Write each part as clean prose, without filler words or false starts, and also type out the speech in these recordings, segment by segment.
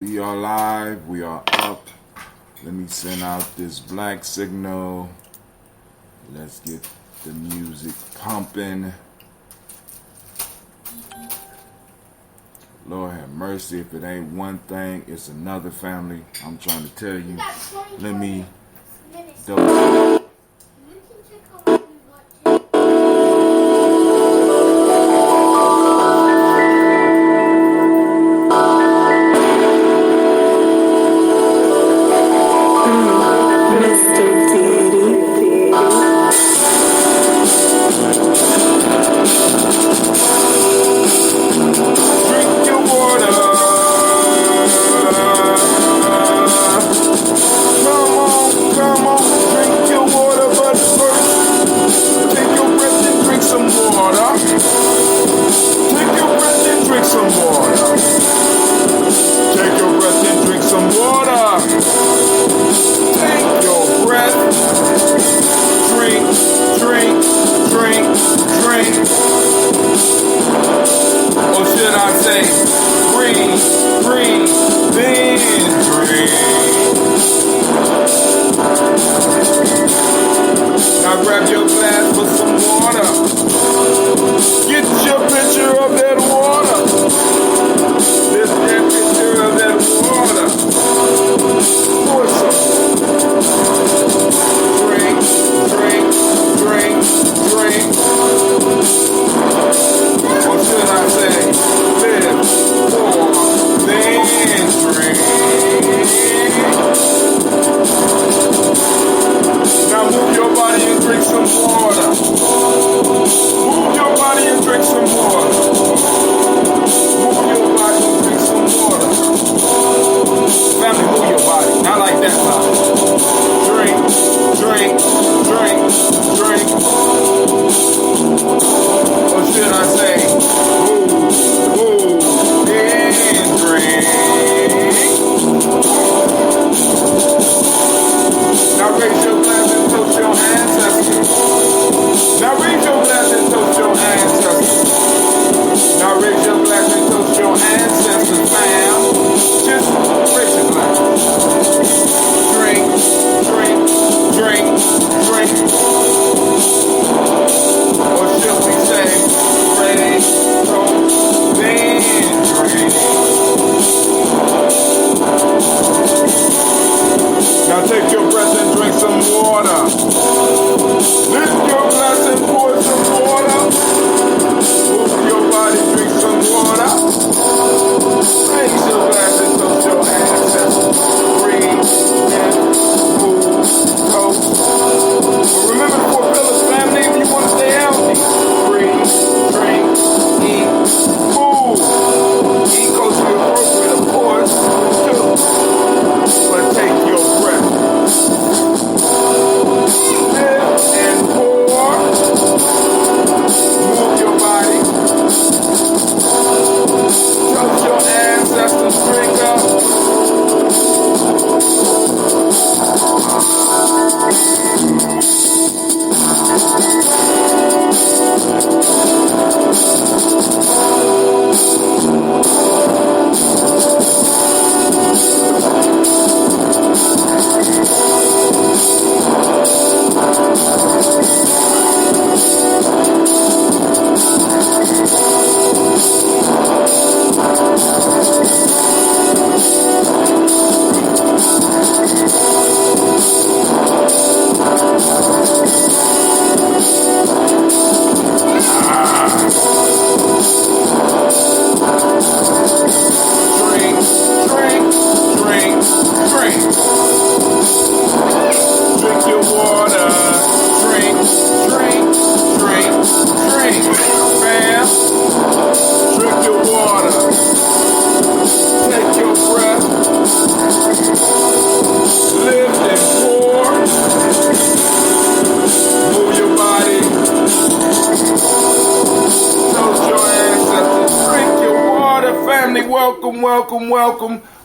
We are live, we are up. Let me send out this black signal. Let's get the music pumping. Lord have mercy, if it ain't one thing, it's another, family. I'm trying to tell you. Let me double.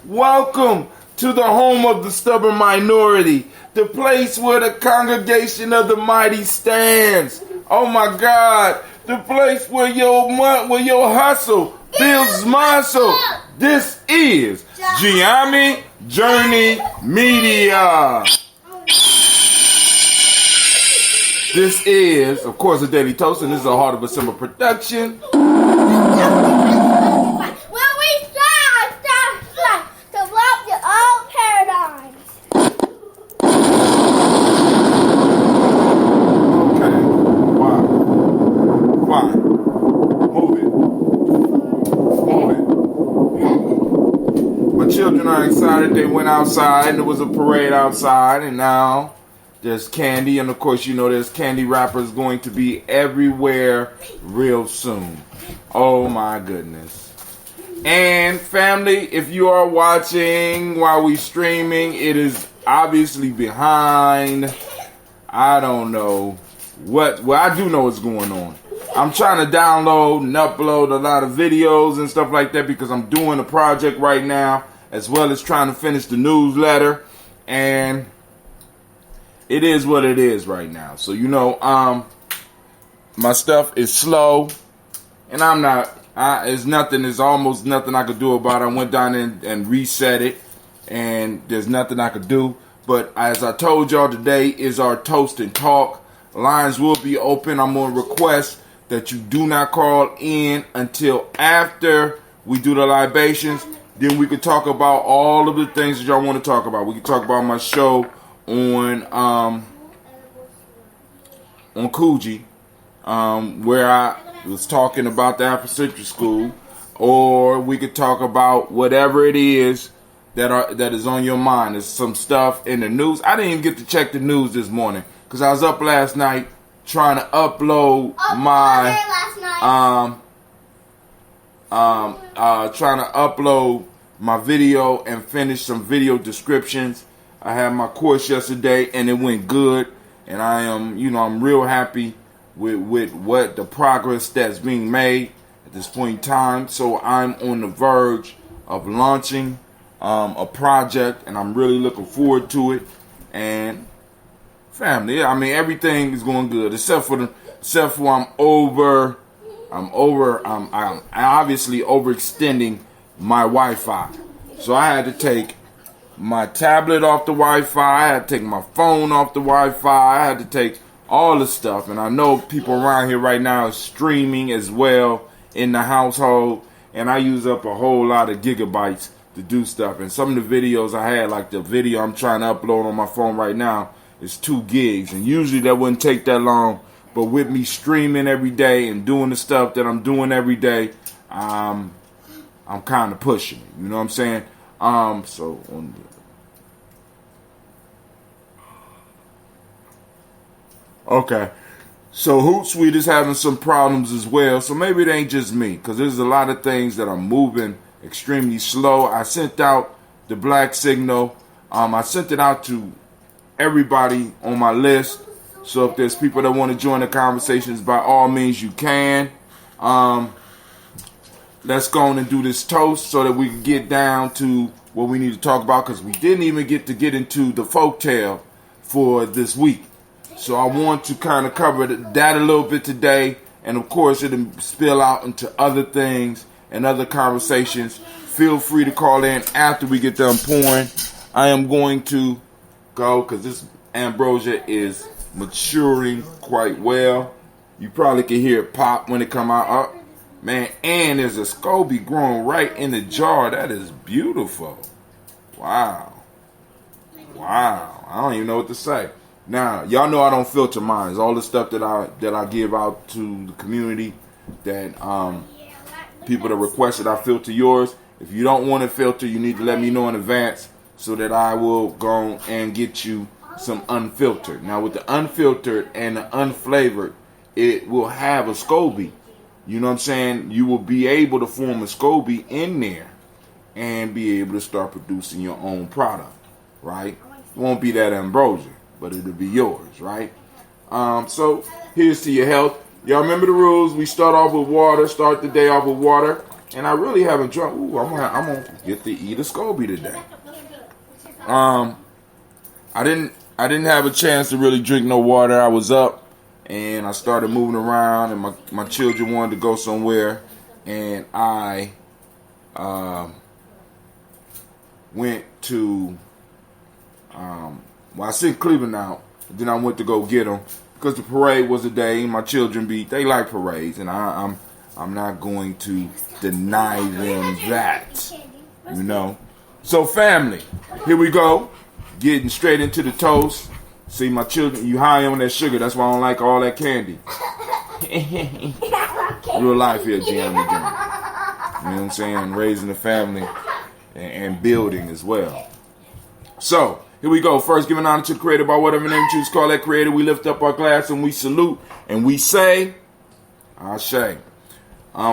Welcome to the home of the stubborn minority, the place where the congregation of the mighty stands. Oh my God, the place where your hustle builds muscle. This is Gye-Nyame Journey Media. This is, of course, a Daily Toast, and this is a Heart of a Simmer production. Children are excited. They went outside and there was a parade outside, and now there's candy, and of course you know there's candy wrappers going to be everywhere real soon. Oh my goodness. And family, if you are watching while we streaming, it is obviously behind. I don't know what, well, I do know what's going on. I'm trying to download and upload a lot of videos and stuff like that because I'm doing a project right now, as well as trying to finish the newsletter, and it is what it is right now. So, you know, my stuff is slow, and I'm not, there's almost nothing I could do about it. I went down and reset it, and there's nothing I could do. But as I told y'all, today is our Toast and Talk. Lines will be open. I'm going to request that you do not call in until after we do the libations. Then we could talk about all of the things that y'all want to talk about. We could talk about my show on Coogee, where I was talking about the Afrocentric School, or we could talk about whatever it is that is on your mind. There's some stuff in the news. I didn't even get to check the news this morning because I was up last night trying to upload trying to upload my video and finish some video descriptions. I had my course yesterday and it went good, and I am, you know, I'm real happy with what the progress that's being made at this point in time. So I'm on the verge of launching a project, and I'm really looking forward to it. And family, I mean, everything is going good except for I'm obviously overextending my Wi-Fi. So I had to take my tablet off the Wi-Fi. I had to take my phone off the Wi-Fi. I had to take all the stuff. And I know people around here right now are streaming as well in the household. And I use up a whole lot of gigabytes to do stuff. And some of the videos I had, like the video I'm trying to upload on my phone right now, is 2 gigs. And usually that wouldn't take that long. But with me streaming every day and doing the stuff that I'm doing every day, I'm kind of pushing it. You know what I'm saying? Okay. So Hootsuite is having some problems as well. So maybe it ain't just me, because there's a lot of things that are moving extremely slow. I sent out the black signal. I sent it out to everybody on my list. So if there's people that want to join the conversations, by all means you can. Let's go on and do this toast so that we can get down to what we need to talk about, because we didn't even get into the folktale for this week. So I want to kind of cover that a little bit today, and of course it'll spill out into other things and other conversations. Feel free to call in after we get done pouring. I am going to go because this ambrosia is maturing quite well. You probably can hear it pop when it come out. Oh, man, and there's a SCOBY growing right in the jar. That is beautiful. Wow. I don't even know what to say. Now, y'all know I don't filter mine. It's all the stuff that I give out to the community, that people that requested I filter yours. If you don't want to filter, you need to let me know in advance so that I will go and get you some unfiltered. Now, with the unfiltered and the unflavored, it will have a SCOBY. You know what I'm saying? You will be able to form a SCOBY in there and be able to start producing your own product, right? It won't be that ambrosia, but it'll be yours, right? So here's to your health. Y'all remember the rules. We start off with water. Start the day off with water. And I really haven't drunk. Ooh, I'm gonna get to eat a SCOBY today. I didn't have a chance to really drink no water. I was up and I started moving around, and my children wanted to go somewhere, and I went to, I sent Cleveland out. Then I went to go get them because the parade was a day. My children they like parades, and I'm not going to deny them that, you know. So family, here we go, getting straight into the toast. See, my children, you high on that sugar. That's why I don't like all that candy. Real life here, Gye-Nyame. You know what I'm saying? Raising the family and building as well. So, here we go. First, giving honor to the Creator by whatever name you choose to call that Creator. We lift up our glass and we salute and we say, Ashe.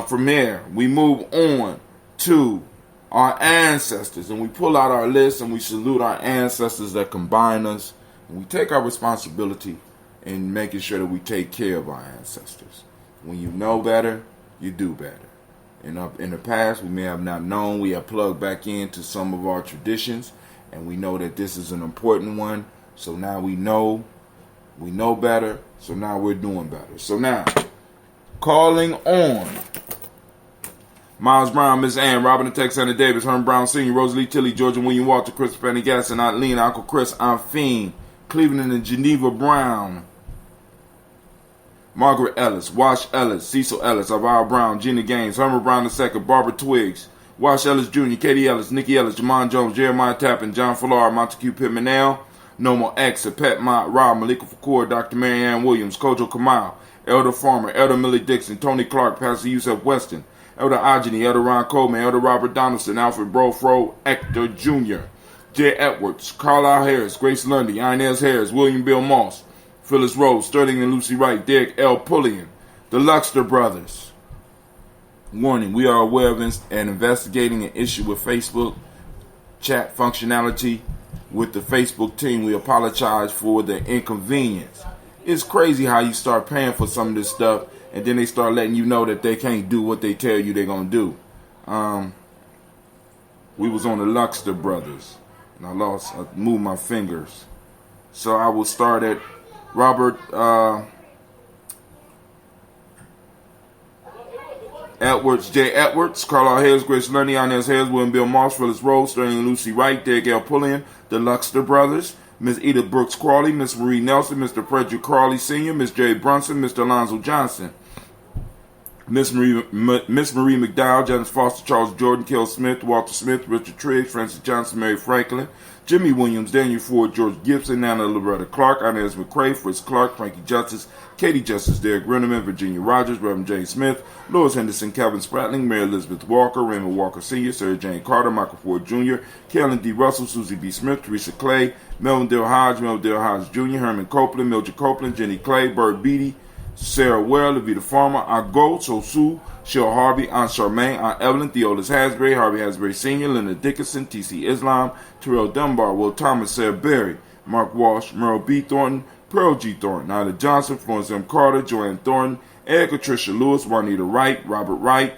From here, we move on to our ancestors and we pull out our list and we salute our ancestors that combine us. And we take our responsibility in making sure that we take care of our ancestors. When you know better, you do better. In the past, we may have not known. We have plugged back into some of our traditions, and we know that this is an important one. So now we know better. So now we're doing better. So now, calling on Miles Brown, Miss Ann, Robin and Texana Davis, Herman Brown Sr., Rosalie Tilly, Georgia William Walter, Chris Fanny Gasson, Aunt Lena, Uncle Chris, Aunt Fiend, Cleveland and Geneva Brown, Margaret Ellis, Wash Ellis, Cecil Ellis, Avara Brown, Gina Gaines, Herman Brown II, Barbara Twiggs, Wash Ellis Jr., Katie Ellis, Nikki Ellis, Jamon Jones, Jeremiah Tappan, John Fallar, Montague Pittman L, Nomo X, Pet Mott, Rob, Malika Fakour, Dr. Marianne Williams, Kojo Kamal, Elder Farmer, Elder Millie Dixon, Tony Clark, Pastor Yusef Weston, Elder Ajani, Elder Ron Coleman, Elder Robert Donaldson, Alfred Brofro, Hector Jr., Jay Edwards, Carlisle Harris, Grace Lundy, Inez Harris, William Bill Moss, Phyllis Rose, Sterling and Lucy Wright, Derek L. Pullian, the Luxter brothers. Warning, we are aware of and investigating an issue with Facebook chat functionality with the Facebook team. We apologize for the inconvenience. It's crazy how you start paying for some of this stuff and then they start letting you know that they can't do what they tell you they're going to do. We was on the Luxter brothers. And I moved my fingers. So I will start at Robert Edwards, J. Edwards, Carlisle Harris, Grace Lundy, Inez Harris, William Bill Moss, Phyllis Rose, Sterling and Lucy Wright, Derek L. Pullian, the Luxter brothers, Miss Edith Brooks Crawley, Miss Marie Nelson, Mr. Frederick Crawley Sr., Miss J. Brunson, Mr. Alonzo Johnson, Miss Marie McDowell, Janice Foster, Charles Jordan, Kel Smith, Walter Smith, Richard Triggs, Francis Johnson, Mary Franklin, Jimmy Williams, Daniel Ford, George Gibson, Nana Loretta Clark, Inez McCrae, Fritz Clark, Frankie Justice, Katie Justice, Derek Renneman, Virginia Rogers, Reverend James Smith, Louis Henderson, Calvin Spratling, Mary Elizabeth Walker, Raymond Walker Sr., Sarah Jane Carter, Michael Ford Jr., Kellen D. Russell, Susie B. Smith, Teresa Clay, Melvin Dale Hodge Jr., Herman Copeland, Mildred Copeland, Jenny Clay, Bird Beatty, Sarah Well, Levita Farmer, Aunt Gold, Sosu, Cheryl Harvey, Aunt Charmaine, Aunt Evelyn, Theolis Hasbury, Harvey Hasbury Sr., Linda Dickinson, T.C. Islam, Terrell Dunbar, Will Thomas, Sarah Berry, Mark Walsh, Merle B. Thornton, Pearl G. Thornton, Nyla Johnson, Florence M. Carter, Joanne Thornton, Erica Tricia Lewis, Juanita Wright, Robert Wright,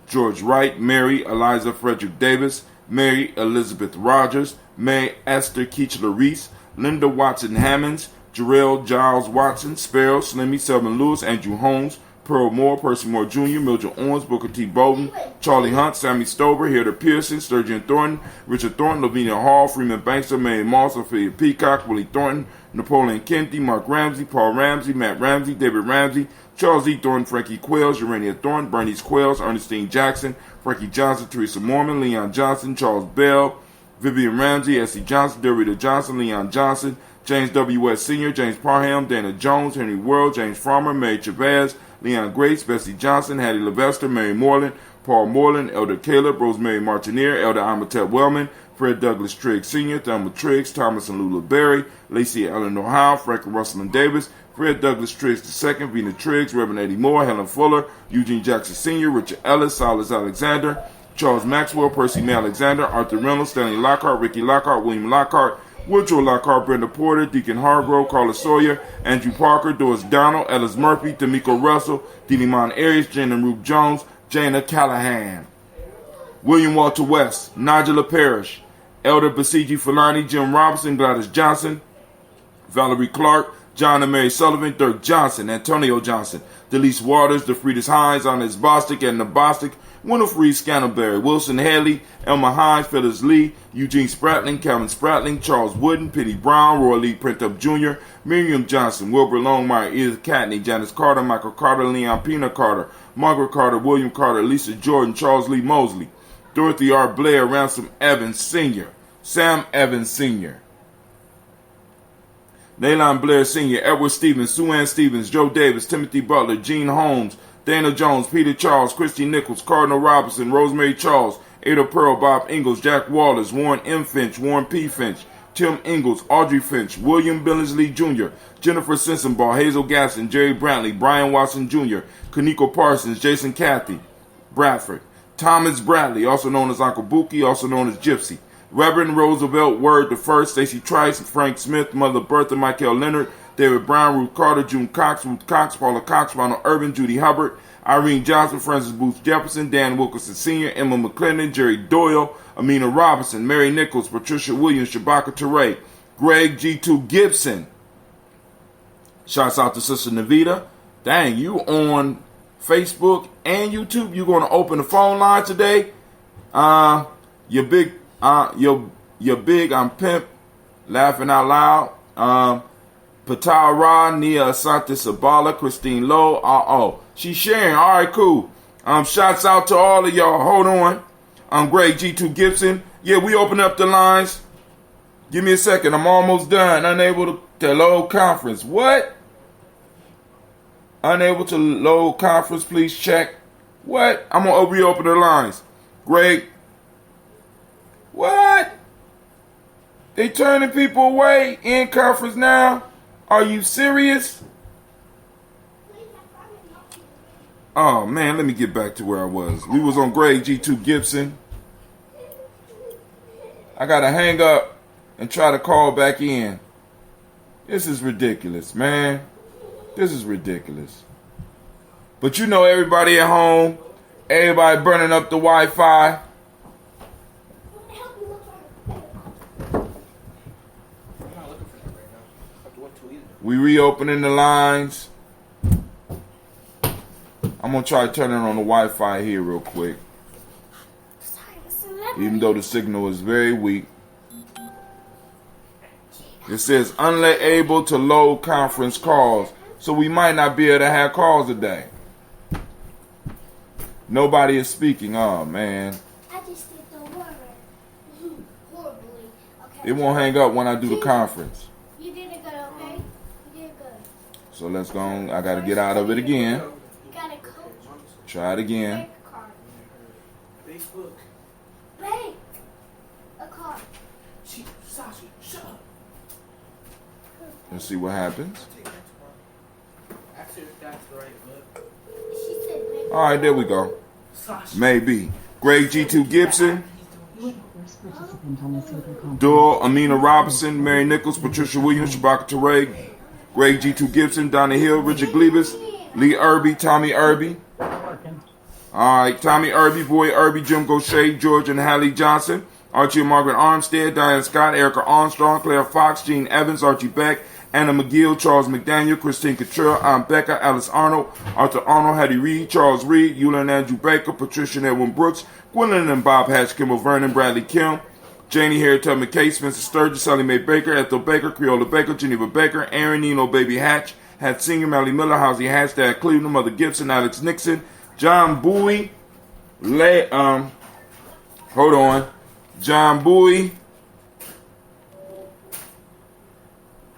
George Wright, Mary Eliza Frederick Davis, Mary Elizabeth Rogers, May Esther Keechler Reese, Linda Watson Hammonds, Jarrell Giles Watson, Sparrow, Slimmy, Selvin Lewis, Andrew Holmes, Pearl Moore, Percy Moore Jr., Mildred Owens, Booker T. Bolden, Charlie Hunt, Sammy Stover, Hilda Pearson, Sturgeon Thornton, Richard Thornton, Lavinia Hall, Freeman Bankster, Mary Moss, Ophelia Peacock, Willie Thornton, Napoleon Kennedy, Mark Ramsey, Paul Ramsey, Matt Ramsey, David Ramsey, Charles E. Thornton, Frankie Quails, Urania Thornton, Bernice Quails, Ernestine Jackson, Frankie Johnson, Teresa Mormon, Leon Johnson, Charles Bell, Vivian Ramsey, S.C. Johnson, Dorita Johnson, Leon Johnson, James W. West Sr., James Parham, Dana Jones, Henry World, James Farmer, Mary Chavez, Leon Grace, Bessie Johnson, Hattie Levester, Mary Moreland, Paul Moreland, Elder Caleb, Rosemary Martineer, Elder Amatep Wellman, Fred Douglas Triggs Sr., Thelma Triggs, Thomas and Lula Berry, Lacey Eleanor Howe, Frank and Russell and Davis, Fred Douglas Triggs II, Vina Triggs, Reverend Eddie Moore, Helen Fuller, Eugene Jackson Sr., Richard Ellis, Silas Alexander, Charles Maxwell, Percy May Alexander, Arthur Reynolds, Stanley Lockhart, Ricky Lockhart, William Lockhart, Woodrow Lockhart, Brenda Porter, Deacon Hargrove, Carla Sawyer, Andrew Parker, Doris Donald, Ellis Murphy, D'Amico Russell, Delimon Arias, Jen and Ruth Jones, Jana Callahan, William Walter West, Nigella Parrish, Elder Basiji Fulani, Jim Robinson, Gladys Johnson, Valerie Clark, John and Mary Sullivan, Dirk Johnson, Antonio Johnson, Delise Waters, DeFridas Hines, Annes Bostic, Edna Bostic, Winifred Scantleberry, Wilson Haley, Elmer Hines, Phyllis Lee, Eugene Spratling, Calvin Spratling, Charles Wooden, Penny Brown, Roy Lee Printup Jr., Miriam Johnson, Wilbur Longmire, Edith Catney, Janice Carter, Michael Carter, Leon Pina Carter, Margaret Carter, William Carter, Lisa Jordan, Charles Lee Mosley, Dorothy R. Blair, Ransom Evans Sr., Sam Evans Sr., Naylon Blair Sr., Edward Stevens, Sue Ann Stevens, Joe Davis, Timothy Butler, Gene Holmes, Dana Jones, Peter Charles, Christy Nichols, Cardinal Robinson, Rosemary Charles, Ada Pearl, Bob Ingalls, Jack Wallace, Warren M. Finch, Warren P. Finch, Tim Ingalls, Audrey Finch, William Billingsley Jr., Jennifer Sensenbaugh, Hazel Gaston, Jerry Brantley, Brian Watson Jr., Kaniko Parsons, Jason Cathy, Bradford, Thomas Bradley, also known as Uncle Buki, also known as Gypsy, Reverend Roosevelt Word I, Stacey Trice, Frank Smith, Mother Bertha, Michael Leonard, David Brown, Ruth Carter, June Cox, Ruth Cox, Paula Cox, Ronald Urban, Judy Hubbard, Irene Johnson, Francis Booth Jefferson, Dan Wilkerson Sr., Emma McClendon, Jerry Doyle, Amina Robinson, Mary Nichols, Patricia Williams, Shabaka Teray, Greg G2 Gibson. Shouts out to Sister Navita. Dang, you on Facebook and YouTube? You going to open the phone line today? You're big. You're big. I'm pimp. Laughing out loud. Patal Ra, Nia Asante Sabala, Christine Lowe. She's sharing. All right, cool. Shouts out to all of y'all. Hold on. I'm Greg G2 Gibson. Yeah, we open up the lines. Give me a second. I'm almost done. Unable to load conference. What? Unable to load conference. Please check. What? I'm going to reopen the lines. Greg. What? They turning people away in conference now? Are you serious? Oh, man, let me get back to where I was. We was on Greg G2 Gibson. I got to hang up and try to call back in. This is ridiculous, man. This is ridiculous. But you know everybody at home, everybody burning up the Wi-Fi. We reopening the lines. I'm going to try turning on the Wi-Fi here real quick. Even though the signal is very weak. It says unable to load conference calls. So we might not be able to have calls today. Nobody is speaking. Oh, man. I just did the word. Horribly. Okay. It won't hang up when I do the conference. You did it good, okay? You did good. So let's go on. I got to get out of it again. You got a coach. Try it again. Facebook. Bank. A card. Sasha, shut up. Let's see what happens. Actually, that's the right book. She said bank. All right, there we go. Maybe. Greg G2 Gibson. Doyle, Amina Robinson, Mary Nichols, Patricia Williams, Shabaka Teray, Greg G2 Gibson, Donna Hill, Richard Glebus, Lee Irby, Tommy Irby. All right, Tommy Irby, Boy Irby, Jim Gaucher, George and Hallie Johnson, Archie and Margaret Armstead, Diane Scott, Erica Armstrong, Claire Fox, Gene Evans, Archie Beck, Anna McGill, Charles McDaniel, Christine Cottrell, Aunt Becca, Alice Arnold, Arthur Arnold, Hattie Reed, Charles Reed, Eula and Andrew Baker, Patricia and Edwin Brooks, Gwendolyn and Bob Hatch, Kimball Vernon, Bradley Kim, Janie Harriet Tubman Case, Spencer Sturgis, Sally Mae Baker, Ethel Baker, Creola Baker, Geneva Baker, Aaron Nino Baby Hatch, Hat Senior, Mally Miller, Housie Hatch, Dad Cleveland, Mother Gibson, Alex Nixon, John Bowie, hold on, John Bowie.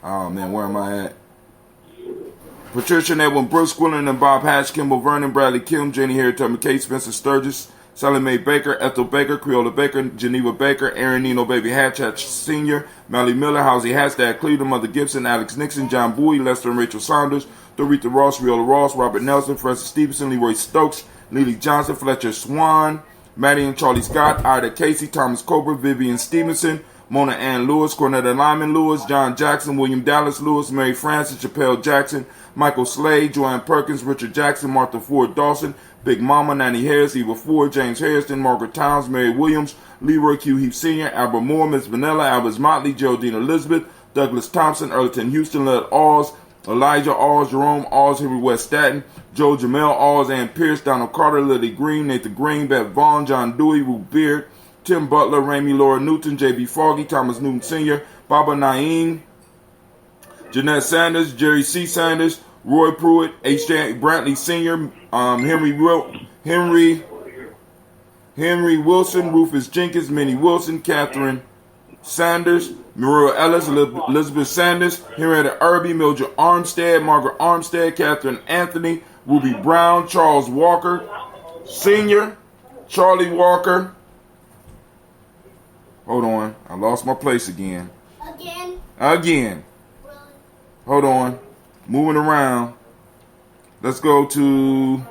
Oh, man, where am I at? Patricia and Edwin Brooks, Gwendolyn and Bob Hatch, Kimball Vernon, Bradley Kim, Janie Harriet Tubman Case, Spencer Sturgis, Sally Mae Baker, Ethel Baker, Creola Baker, Geneva Baker, Aaron Nino Baby Hatch, Hatch Sr., Mally Miller, Housie Hatch, Dad Cleveland, Mother Gibson, Alex Nixon, John Bowie, Lester and Rachel Saunders, Doretha Ross, Riola Ross, Robert Nelson, Francis Stevenson, Leroy Stokes, Lily Johnson, Fletcher Swan, Maddie and Charlie Scott, Ida Casey, Thomas Cobra, Vivian Stevenson, Mona Ann Lewis, Cornetta Lyman Lewis, John Jackson, William Dallas Lewis, Mary Francis, Chappelle Jackson, Michael Slade, Joanne Perkins, Richard Jackson, Martha Ford Dawson, Big Mama, Nanny Harris, Eva Ford, James Harrison, Margaret Towns, Mary Williams, Leroy Q. Heath Sr., Albert Moore, Miss Vanilla, Albert Motley, Geraldine Elizabeth, Douglas Thompson, Earlton Houston, Led Oz, Elijah Alls, Jerome Alls, Henry West Staten, Joe Jamel Alls, Ann Pierce, Donald Carter, Lily Green, Nathan Green, Beth Vaughn, John Dewey, Ruth Beard, Tim Butler, Ramey Laura Newton, J.B. Foggy, Thomas Newton Sr., Baba Naeem, Jeanette Sanders, Jerry C. Sanders, Roy Pruitt, H.J. Brantley Sr., Henry Wilson, Rufus Jenkins, Minnie Wilson, Catherine Sanders, Muriel Ellis, Elizabeth Sanders, Henrietta Irby, Mildred Armstead, Margaret Armstead, Catherine Anthony, Ruby Brown, Charles Walker, Sr., Charlie Walker. Hold on, I lost my place again. Again. Really? Hold on. Moving around. Let's go to...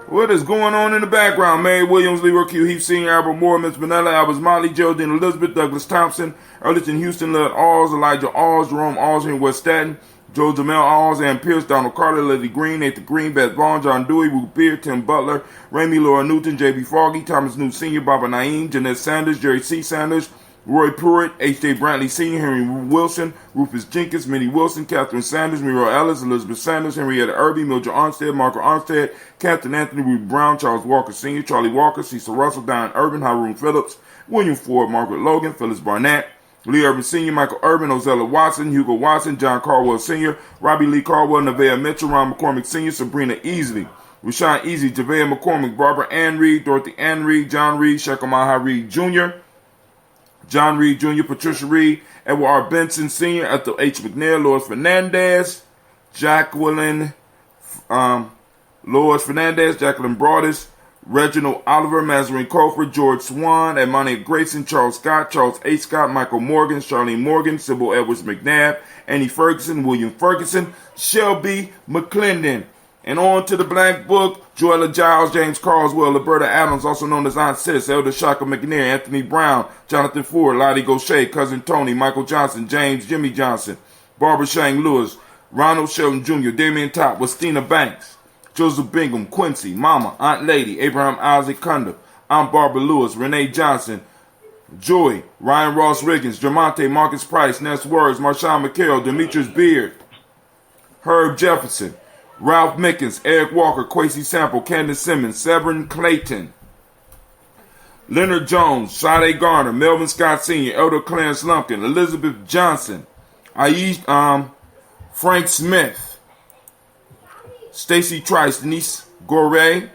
What is going on in the background? Mary Williams, Leroy Q. Heath Sr., Albert Moore, Miss Vanilla, Albert Motley, Geraldine Elizabeth, Douglas Thompson, Earlington Houston, Led Alls, Elijah Alls, Jerome Alls, Henry West Staten, Joe Jamel Alls, Ann Pierce, Donald Carter, Lily Green, Nathan Green, Beth Vaughn, John Dewey, Ruth Beard, Tim Butler, Ramey Laura Newton, J.B. Foggy, Thomas Newton Sr., Baba Naeem, Jeanette Sanders, Jerry C. Sanders, Roy Pruitt, H.J. Brantley Sr., Henry Wilson, Rufus Jenkins, Minnie Wilson, Catherine Sanders, Muriel Ellis, Elizabeth Sanders, Henrietta Irby, Mildred Armstead, Margaret Armstead, Captain Anthony Ruth Brown, Charles Walker Sr., Charlie Walker, Cecil Russell, Diane Urban, Haroon Phillips, William Ford, Margaret Logan, Phyllis Barnett, Lee Urban Sr., Michael Urban, Ozella Watson, Hugo Watson, John Caldwell Sr., Robbie Lee Caldwell, Nevaeh Mitchell, Ron McCormick Sr., Sabrina Easley, Rashawn Easy, Javea McCormick, Barbara Ann Reed, Dorothy Ann Reed, John Reed, Shekamaha Reed Jr., John Reed Jr., Patricia Reed, Edward R. Benson Sr., Ethel H. McNair, Lois Fernandez, Jacqueline Lois Fernandez, Jacqueline Broadus, Reginald Oliver, Mazarine Crawford, George Swan, Edmonia Grayson, Charles Scott, Charles A. Scott, Michael Morgan, Charlene Morgan, Sybil Edwards McNabb, Annie Ferguson, William Ferguson, Shelby McClendon. And on to the Black Book, Joella Giles, James Carswell, Roberta Adams, also known as Aunt Sis, Elder Shaka McNair, Anthony Brown, Jonathan Ford, Lottie Gaucher, Cousin Tony, Michael Johnson, James Jimmy Johnson, Barbara Shang Lewis, Ronald Shelton Jr., Damian Top, Westina Banks, Joseph Bingham, Quincy, Mama, Aunt Lady, Abraham Isaac Cunda, Aunt Barbara Lewis, Renee Johnson, Joy, Ryan Ross Riggins, Jermonte Marcus Price, Ness Words, Marshawn McHale, Demetrius Beard, Herb Jefferson, Ralph Mickens, Eric Walker, Quasi Sample, Candace Simmons, Severin Clayton, Leonard Jones, Sade Garner, Melvin Scott Sr., Elder Clarence Lumpkin, Elizabeth Johnson, Frank Smith, Stacy Trice, Denise Gore,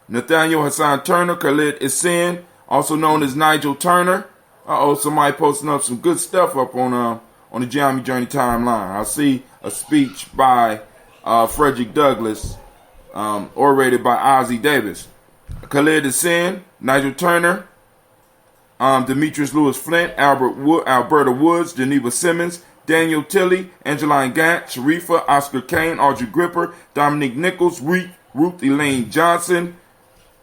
Nathaniel Hassan Turner, Khalid Isin, also known as Nigel Turner. Somebody posting up some good stuff up on the Gye-Nyame Journey timeline. I see a speech by Frederick Douglass, orated by Ozzie Davis. Khalid Isin, Nigel Turner, Demetrius Lewis Flint, Alberta Woods, Geneva Simmons, Daniel Tilley, Angeline Gant, Sharifa, Oscar Kane, Audrey Gripper, Dominique Nichols, Ruth Elaine Johnson,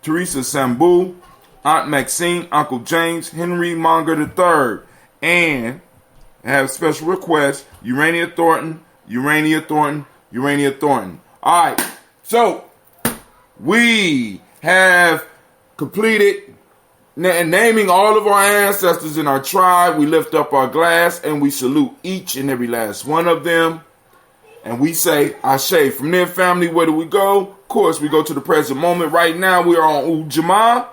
Teresa Sambu, Aunt Maxine, Uncle James, Henry Monger III, and I have a special request, Urania Thornton. All right, so we have completed naming all of our ancestors in our tribe. We lift up our glass and we salute each and every last one of them. And we say, Ashe. From their family, where do we go? Of course, we go to the present moment. Right now, we are on Ujamaa.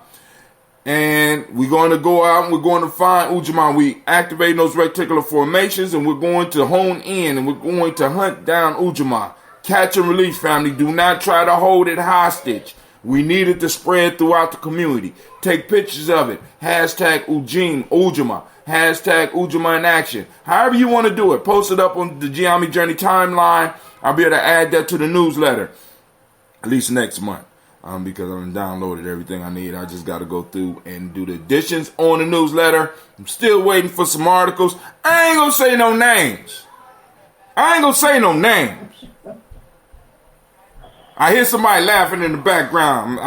And we're going to go out and we're going to find Ujamaa. We activate those reticular formations and we're going to hone in and we're going to hunt down Ujamaa. Catch and release, family. Do not try to hold it hostage. We need it to spread throughout the community. Take pictures of it. Hashtag Ujamaa. Hashtag Ujamaa in action. However you want to do it. Post it up on the Gye-Nyame Journey timeline. I'll be able to add that to the newsletter. At least next month. Because I've downloaded everything I need. I just got to go through and do the additions on the newsletter. I'm still waiting for some articles. I ain't going to say no names. I hear somebody laughing in the background.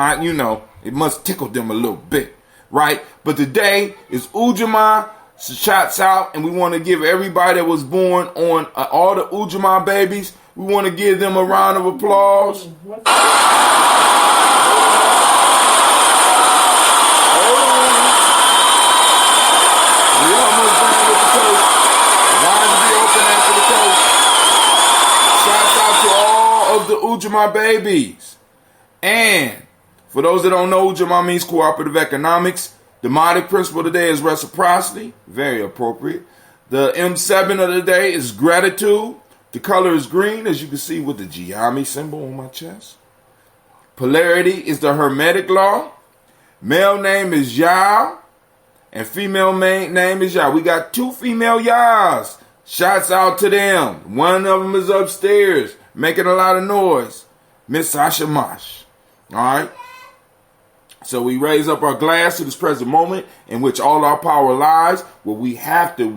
It must tickle them a little bit, right? But today is Ujamaa. Shouts out, and we want to give everybody that was born on all the Ujamaa babies. We want to give them a round of applause. We almost done with the toast. Lines will be open after the toast. Uja my babies. And for those that don't know, Gye-Nyame means cooperative economics. The mnemonic principle today is reciprocity. Very appropriate. The M7 of the day is gratitude. The color is green, as you can see with the Gye-Nyame symbol on my chest. Polarity is the Hermetic law. Male name is Yah, and female name is Yah. We got 2 female Yahs. Shouts out to them. One of them is upstairs, making a lot of noise. Miss Sasha Mosh. All right. So we raise up our glass to this present moment in which all our power lies. Where we have to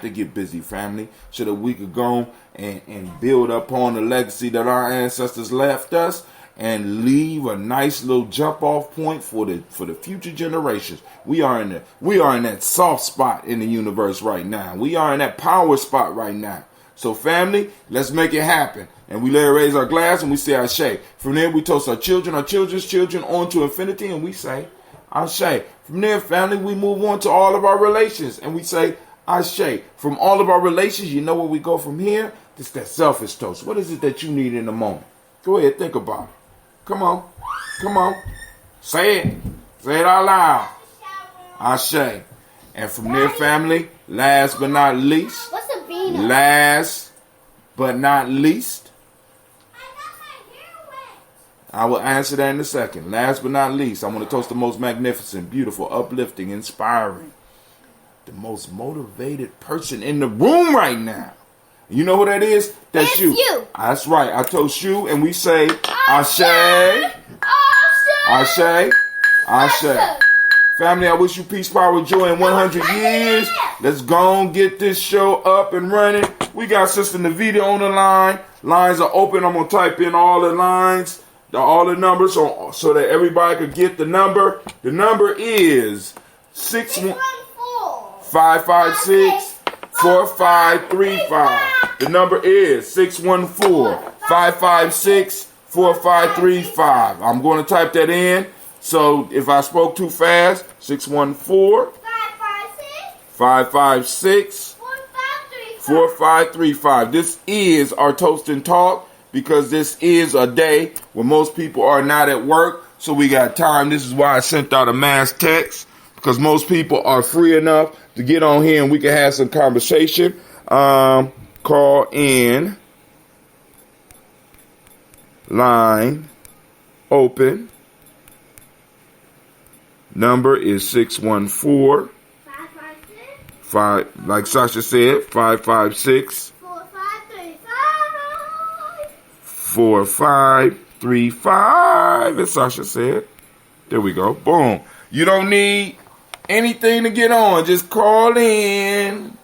get busy, family, so that we could go and build upon the legacy that our ancestors left us, and leave a nice little jump off point for the future generations. We are in that soft spot in the universe right now. We are in that power spot right now. So family, let's make it happen. And we raise our glass and we say Ashe. From there we toast our children's children on to infinity, and we say Ashe. From there, family, we move on to all of our relations and we say Ashe. From all of our relations, you know where we go from here? It's that selfish toast. What is it that you need in the moment? Go ahead, think about it. Come on. Say it. Say it out loud. Ashe. And from there, family, last but not least. What's a bean? Last but not least. I will answer that in a second. Last but not least, I want to toast the most magnificent, beautiful, uplifting, inspiring, the most motivated person in the room right now. You know who that is? That's It's you. you. That's right. I toast you, and we say Ashe. Ashe. Ashe. Ashe. Family, I wish you peace, power, joy, and 100 years. Let's go and get this show up and running. We got Sister Navita on the line. Lines are open. I'm going to type in all the lines, all the numbers, so that everybody could get the number. The number is 61556-4535. The number is 614-556-4535. I'm going to type that in. So if I spoke too fast, 614-556-4535. This is our Toast and Talk, because this is a day when most people are not at work. So we got time. This is why I sent out a mass text, because most people are free enough to get on here and we can have some conversation. Call in. Line open. Number is 614 5, like Sasha said, 556 4535, as Sasha said. There we go. Boom. You don't need anything to get on. Just call in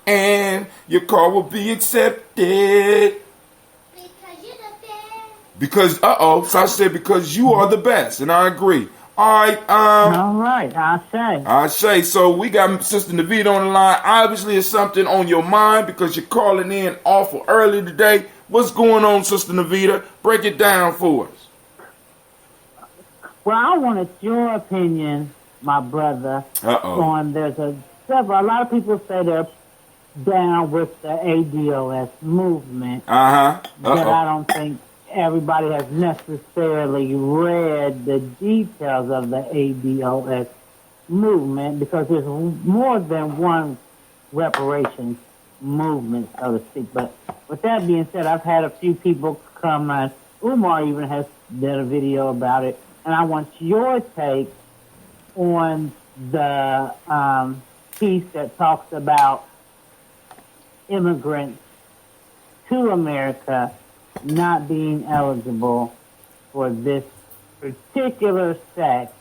and your call will be accepted. Because you're the best. Because, Sasha said, because you are the best. And I agree. All right, I say. So we got Sister Navita on the line. Obviously, it's something on your mind because you're calling in awful early today. What's going on, Sister Navita? Break it down for us. Well, I wanted your opinion, my brother, on a lot of people say they're down with the ADOS movement. But I don't think everybody has necessarily read the details of the ADOS movement, because there's more than one reparations movement, so to speak. But with that being said, I've had a few people come, and Umar even has done a video about it, and I want your take on the piece that talks about immigrants to America not being eligible for this particular set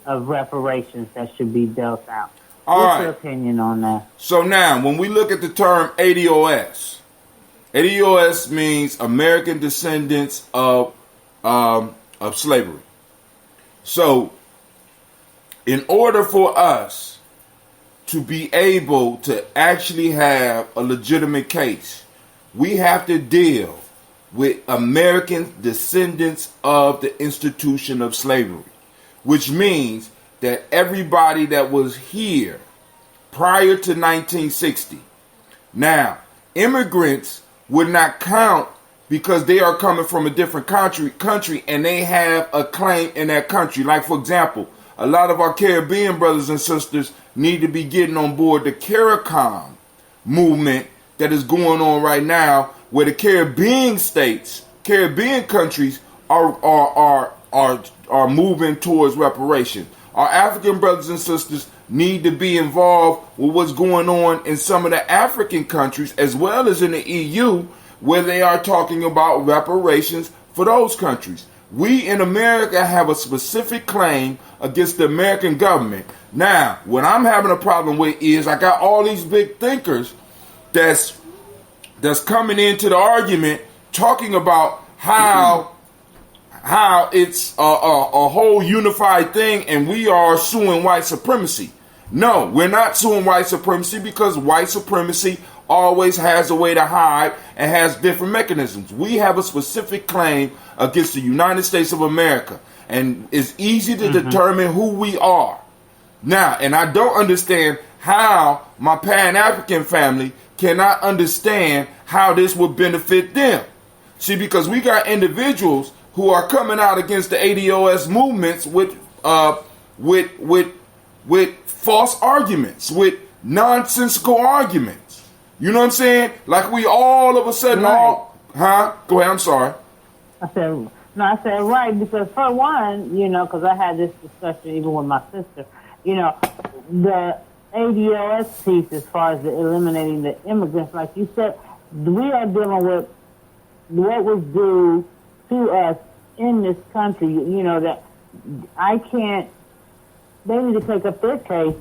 of reparations that should be dealt out. What's your opinion on that? So now, when we look at the term ADOS, ADOS means American Descendants of Slavery. So, in order for us to be able to actually have a legitimate case, we have to deal with American descendants of the institution of slavery, which means that everybody that was here prior to 1960. Now, immigrants would not count because they are coming from a different country and they have a claim in that country. Like, for example, a lot of our Caribbean brothers and sisters need to be getting on board the CARICOM movement that is going on right now, where the Caribbean states, Caribbean countries are moving towards reparation. Our African brothers and sisters need to be involved with what's going on in some of the African countries, as well as in the EU, where they are talking about reparations for those countries. We in America have a specific claim against the American government. Now, what I'm having a problem with is I got all these big thinkers that's coming into the argument talking about how it's a whole unified thing and we are suing white supremacy. No, we're not suing white supremacy, because white supremacy always has a way to hide and has different mechanisms. We have a specific claim against the United States of America, and it's easy to determine who we are. Now, and I don't understand how my Pan-African family cannot understand how this would benefit them. See, because we got individuals who are coming out against the ADOS movements with false arguments, with nonsensical arguments. You know what I'm saying? Like we all of a sudden Go ahead, I'm sorry. I said right, because for one, because I had this discussion even with my sister, the ADOS piece as far as the eliminating the immigrants, like you said, we are dealing with what was due to us in this country, that I can't, they need to take up their case.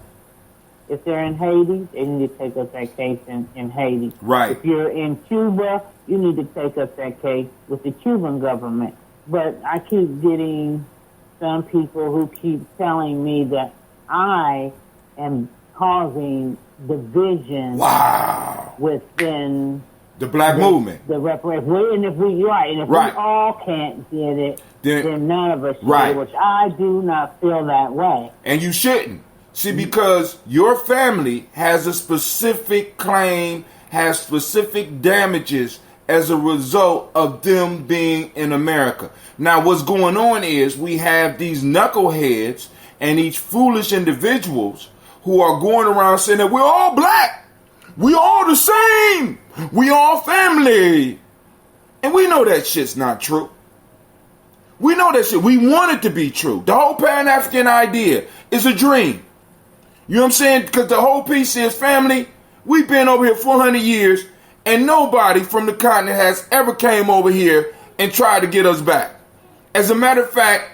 If they're in Haiti, they need to take up that case in Haiti. Right. If you're in Cuba, you need to take up that case with the Cuban government. But I keep getting some people who keep telling me that I am causing division within the black movement. The reparation. And if we all can't get it, then none of us should, which I do not feel that way. And you shouldn't. See, because your family has a specific claim, has specific damages as a result of them being in America. Now, what's going on is we have these knuckleheads and these foolish individuals who are going around saying that we're all black. We all the same. We all family. And we know that shit's not true. We know that shit. We want it to be true. The whole Pan-African idea is a dream. You know what I'm saying? Because the whole piece is, family, we've been over here 400 years and nobody from the continent has ever came over here and tried to get us back. As a matter of fact,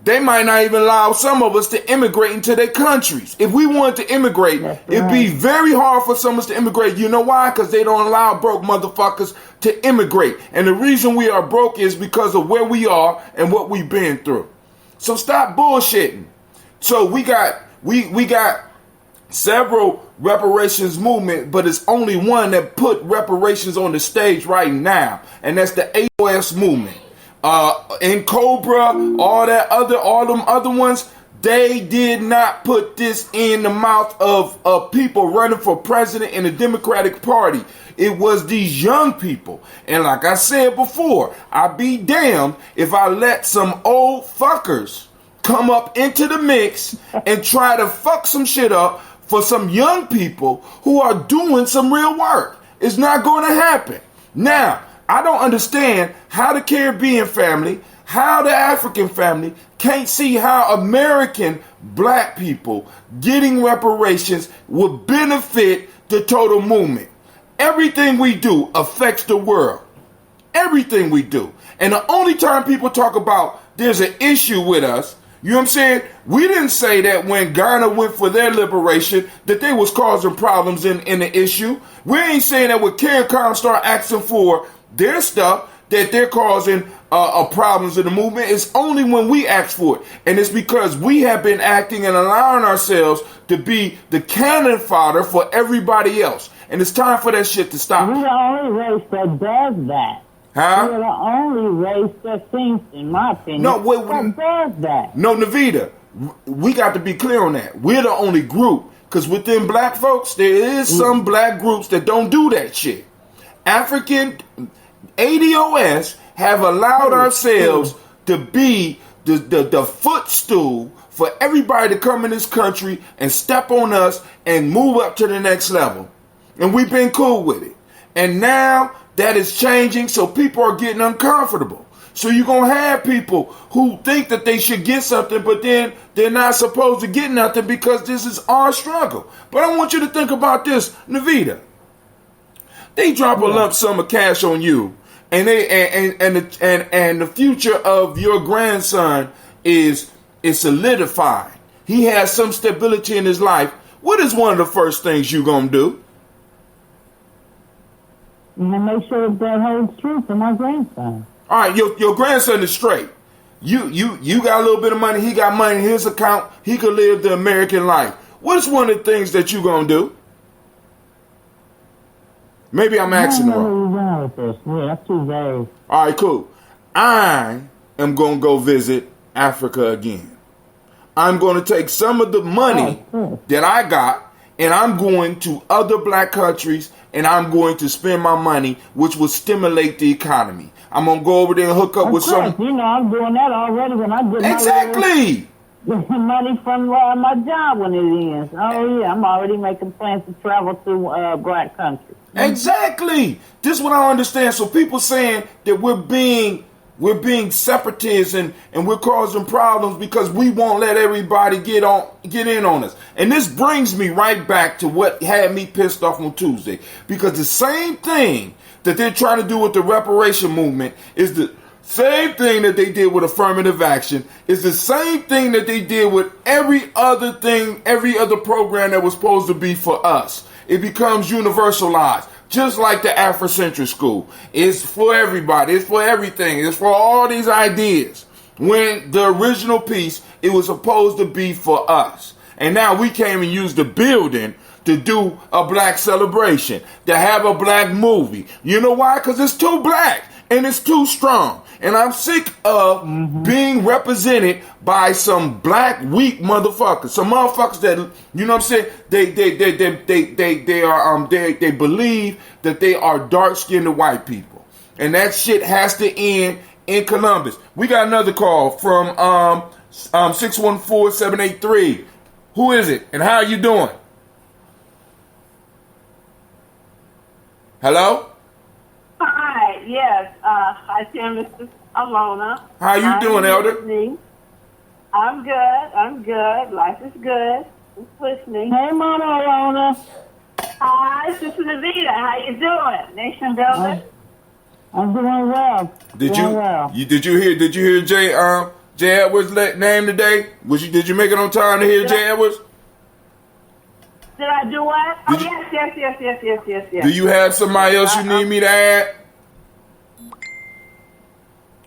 they might not even allow some of us to immigrate into their countries. If we wanted to immigrate, it'd be very hard for some of us to immigrate. You know why? Because they don't allow broke motherfuckers to immigrate. And the reason we are broke is because of where we are and what we've been through. So stop bullshitting. So we got several reparations movement, but it's only one that put reparations on the stage right now, and that's the AOS movement. And Cobra, all them other ones, they did not put this in the mouth of people running for president in the Democratic Party. It was these young people. And like I said before, I'd be damned if I let some old fuckers come up into the mix and try to fuck some shit up for some young people who are doing some real work. It's not going to happen. Now, I don't understand how the Caribbean family, how the African family can't see how American black people getting reparations would benefit the total movement. Everything we do affects the world. Everything we do. And the only time people talk about there's an issue with us, you know what I'm saying? We didn't say that when Ghana went for their liberation that they was causing problems in the issue. We ain't saying that when CARICOM start asking for their stuff that they're causing problems in the movement. It's only when we ask for it. And it's because we have been acting and allowing ourselves to be the cannon fodder for everybody else. And it's time for that shit to stop. We're the only race that does that. Huh? We're the only race that thinks, in my opinion, that does that. No, Navita, we got to be clear on that. We're the only group. Because within black folks, there is some black groups that don't do that shit. African ADOS have allowed ourselves to be the footstool for everybody to come in this country and step on us and move up to the next level. And we've been cool with it. And now that is changing, so people are getting uncomfortable. So you're going to have people who think that they should get something, but then they're not supposed to get nothing because this is our struggle. But I want you to think about this, Navita. They drop a lump sum of cash on you, and the future of your grandson is solidified. He has some stability in his life. What is one of the first things you're going to do? And make sure that holds true for my grandson. All right, your grandson is straight. You got a little bit of money. He got money in his account. He could live the American life. What's one of the things that you gonna do? Maybe I'm asking wrong. Yeah, that's too vague. All right, cool. I am gonna go visit Africa again. I'm gonna take some of the money that I got, and I'm going to other black countries, and I'm going to spend my money, which will stimulate the economy. I'm going to go over there and hook up with some... You know, I'm doing that already when I get Exactly! my money from my job when it ends. Oh, yeah, I'm already making plans to travel to black countries. Exactly! This is what I understand. So people saying that we're being separatists and we're causing problems because we won't let everybody get in on us. And this brings me right back to what had me pissed off on Tuesday. Because the same thing that they're trying to do with the reparation movement is the same thing that they did with affirmative action, is the same thing that they did with every other thing, every other program that was supposed to be for us. It becomes universalized. Just like the Afrocentric school. It's for everybody. It's for everything. It's for all these ideas. When the original piece, it was supposed to be for us. And now we came and used the building to do a black celebration, to have a black movie. You know why? Because it's too black and it's too strong. And I'm sick of being represented by some black weak motherfuckers. Some motherfuckers that, you know what I'm saying? They believe that they are dark-skinned white people. And that shit has to end in Columbus. We got another call from 614-783. Who is it? And how are you doing? Hello? Hi, yes. Hi, Mr. Alona. How you doing, Elder? I'm good. Life is good. Just listening. Hey, Mama Alona. Hi, Sister Navita. How you doing? Nation builder? I'm doing well. Did you hear Jay Edwards' name today? Did you make it on time to hear Jay Edwards? Did I do what? Yes. Do you have somebody else you need me to add?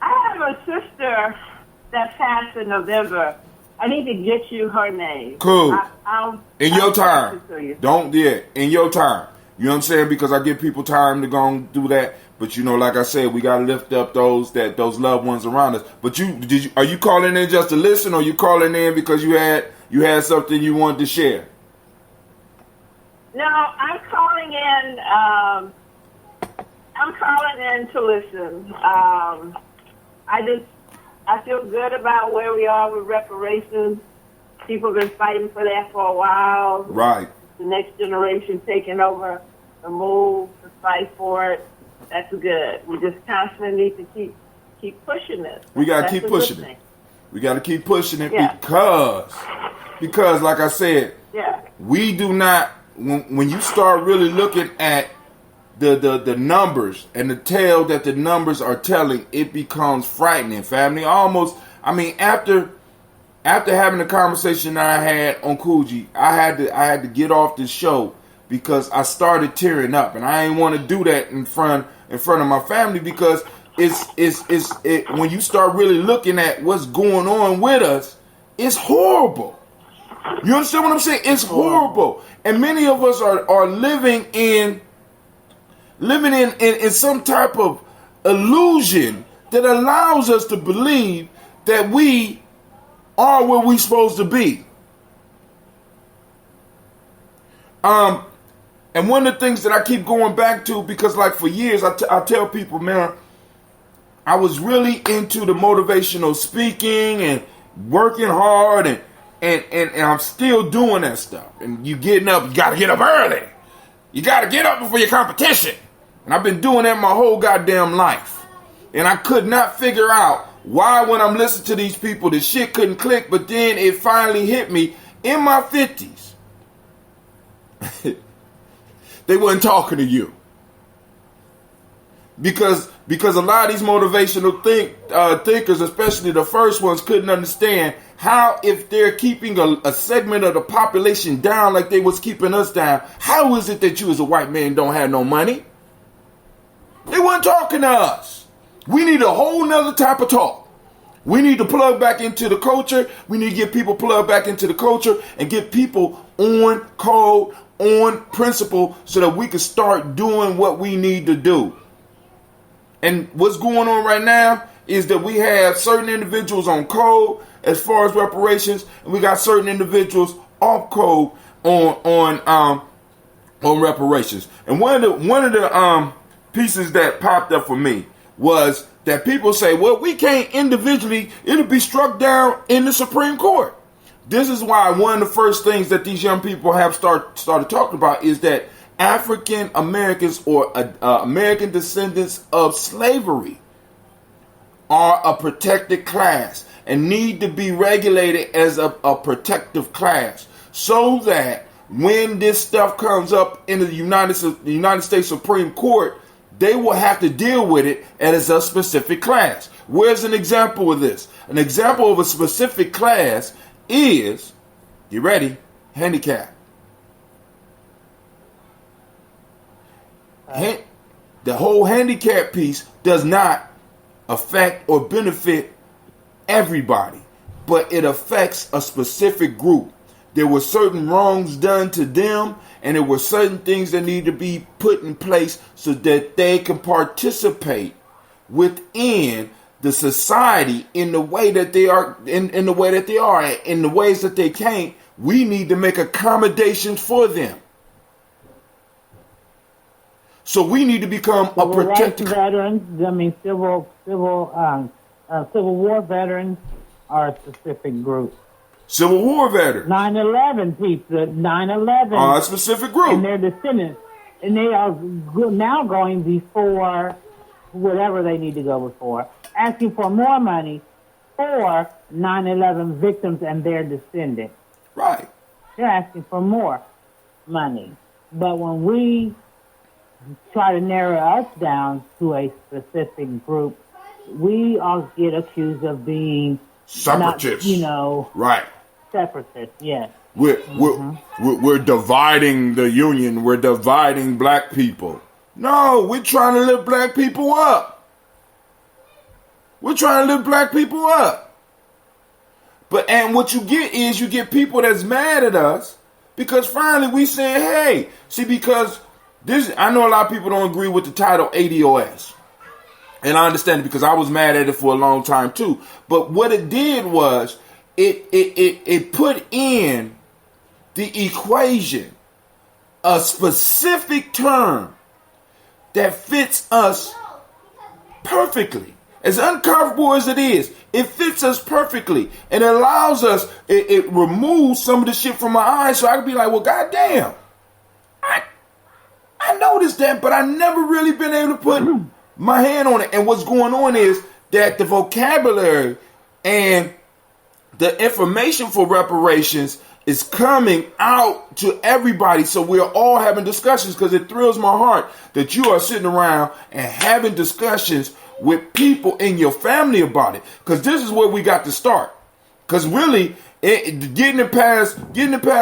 I have a sister that passed in November. I need to get you her name. Cool. In your time. In your time. You know what I'm saying? Because I give people time to go and do that. But you know, like I said, we gotta lift up those loved ones around us. But are you calling in just to listen, or you calling in because you had something you wanted to share? No, I'm calling in to listen. I feel good about where we are with reparations. People have been fighting for that for a while. Right. The next generation taking over the move to fight for it. That's good. We just constantly need to keep pushing this. We got to keep pushing it. We got to keep pushing it because like I said, we do not, when you start really looking at the numbers and the tale that the numbers are telling, it becomes frightening, family. After having the conversation that I had on Coogee, I had to get off the show because I started tearing up, and I didn't want to do that in front of my family because it's when you start really looking at what's going on with us, it's horrible. You understand what I'm saying? It's horrible, and many of us are living in some type of illusion that allows us to believe that we are where we're supposed to be. And one of the things that I keep going back to, because like for years, I tell people, man, I was really into the motivational speaking and working hard, and I'm still doing that stuff. And you getting up, you got to get up early. You got to get up before your competition. And I've been doing that my whole goddamn life. And I could not figure out why when I'm listening to these people, the shit couldn't click, but then it finally hit me in my 50s. They weren't talking to you. Because a lot of these motivational thinkers, especially the first ones, couldn't understand how, if they're keeping a segment of the population down like they was keeping us down, how is it that you as a white man don't have no money? They weren't talking to us. We need a whole nother type of talk. We need to plug back into the culture. We need to get people plugged back into the culture and get people on code, on principle, so that we can start doing what we need to do. And what's going on right now is that we have certain individuals on code as far as reparations, and we got certain individuals off code on reparations. And one of the pieces that popped up for me was that people say, well, we can't individually, it'll be struck down in the Supreme Court. This is why one of the first things that these young people have started talking about is that African Americans or American descendants of slavery are a protected class and need to be regulated as a protective class, so that when this stuff comes up in the United States Supreme Court, they will have to deal with it as a specific class. Where's an example of this? An example of a specific class is, you ready? Handicap. The whole handicap piece does not affect or benefit everybody, but it affects a specific group. There were certain wrongs done to them, and there were certain things that need to be put in place so that they can participate within the society in the way that they are, in the way that they are, in the ways that they can't. We need to make accommodations for them. So we need to become a protected veterans. I mean, Civil War veterans are a specific group. Civil War veterans. 9/11 people. 9/11. Are a specific group. And their descendants, and they are now going before whatever they need to go before, asking for more money for 9/11 victims and their descendants. Right. They're asking for more money, but when we try to narrow us down to a specific group, we all get accused of being separatists. Right. Separatists, yes. We're dividing the union. We're dividing black people. No, we're trying to lift black people up. We're trying to lift black people up. And what you get is you get people that's mad at us because finally we saying, hey, see, because I know a lot of people don't agree with the title ADOS. And I understand it because I was mad at it for a long time too. But what it did was it put in the equation a specific term that fits us perfectly. As uncomfortable as it is, it fits us perfectly. And it allows us, it removes some of the shit from my eyes so I can be like, well, goddamn. I noticed that, but I never really been able to put my hand on it. And what's going on is that the vocabulary and the information for reparations is coming out to everybody. So we're all having discussions, because it thrills my heart that you are sitting around and having discussions with people in your family about it. Because this is where we got to start. Because really, getting it past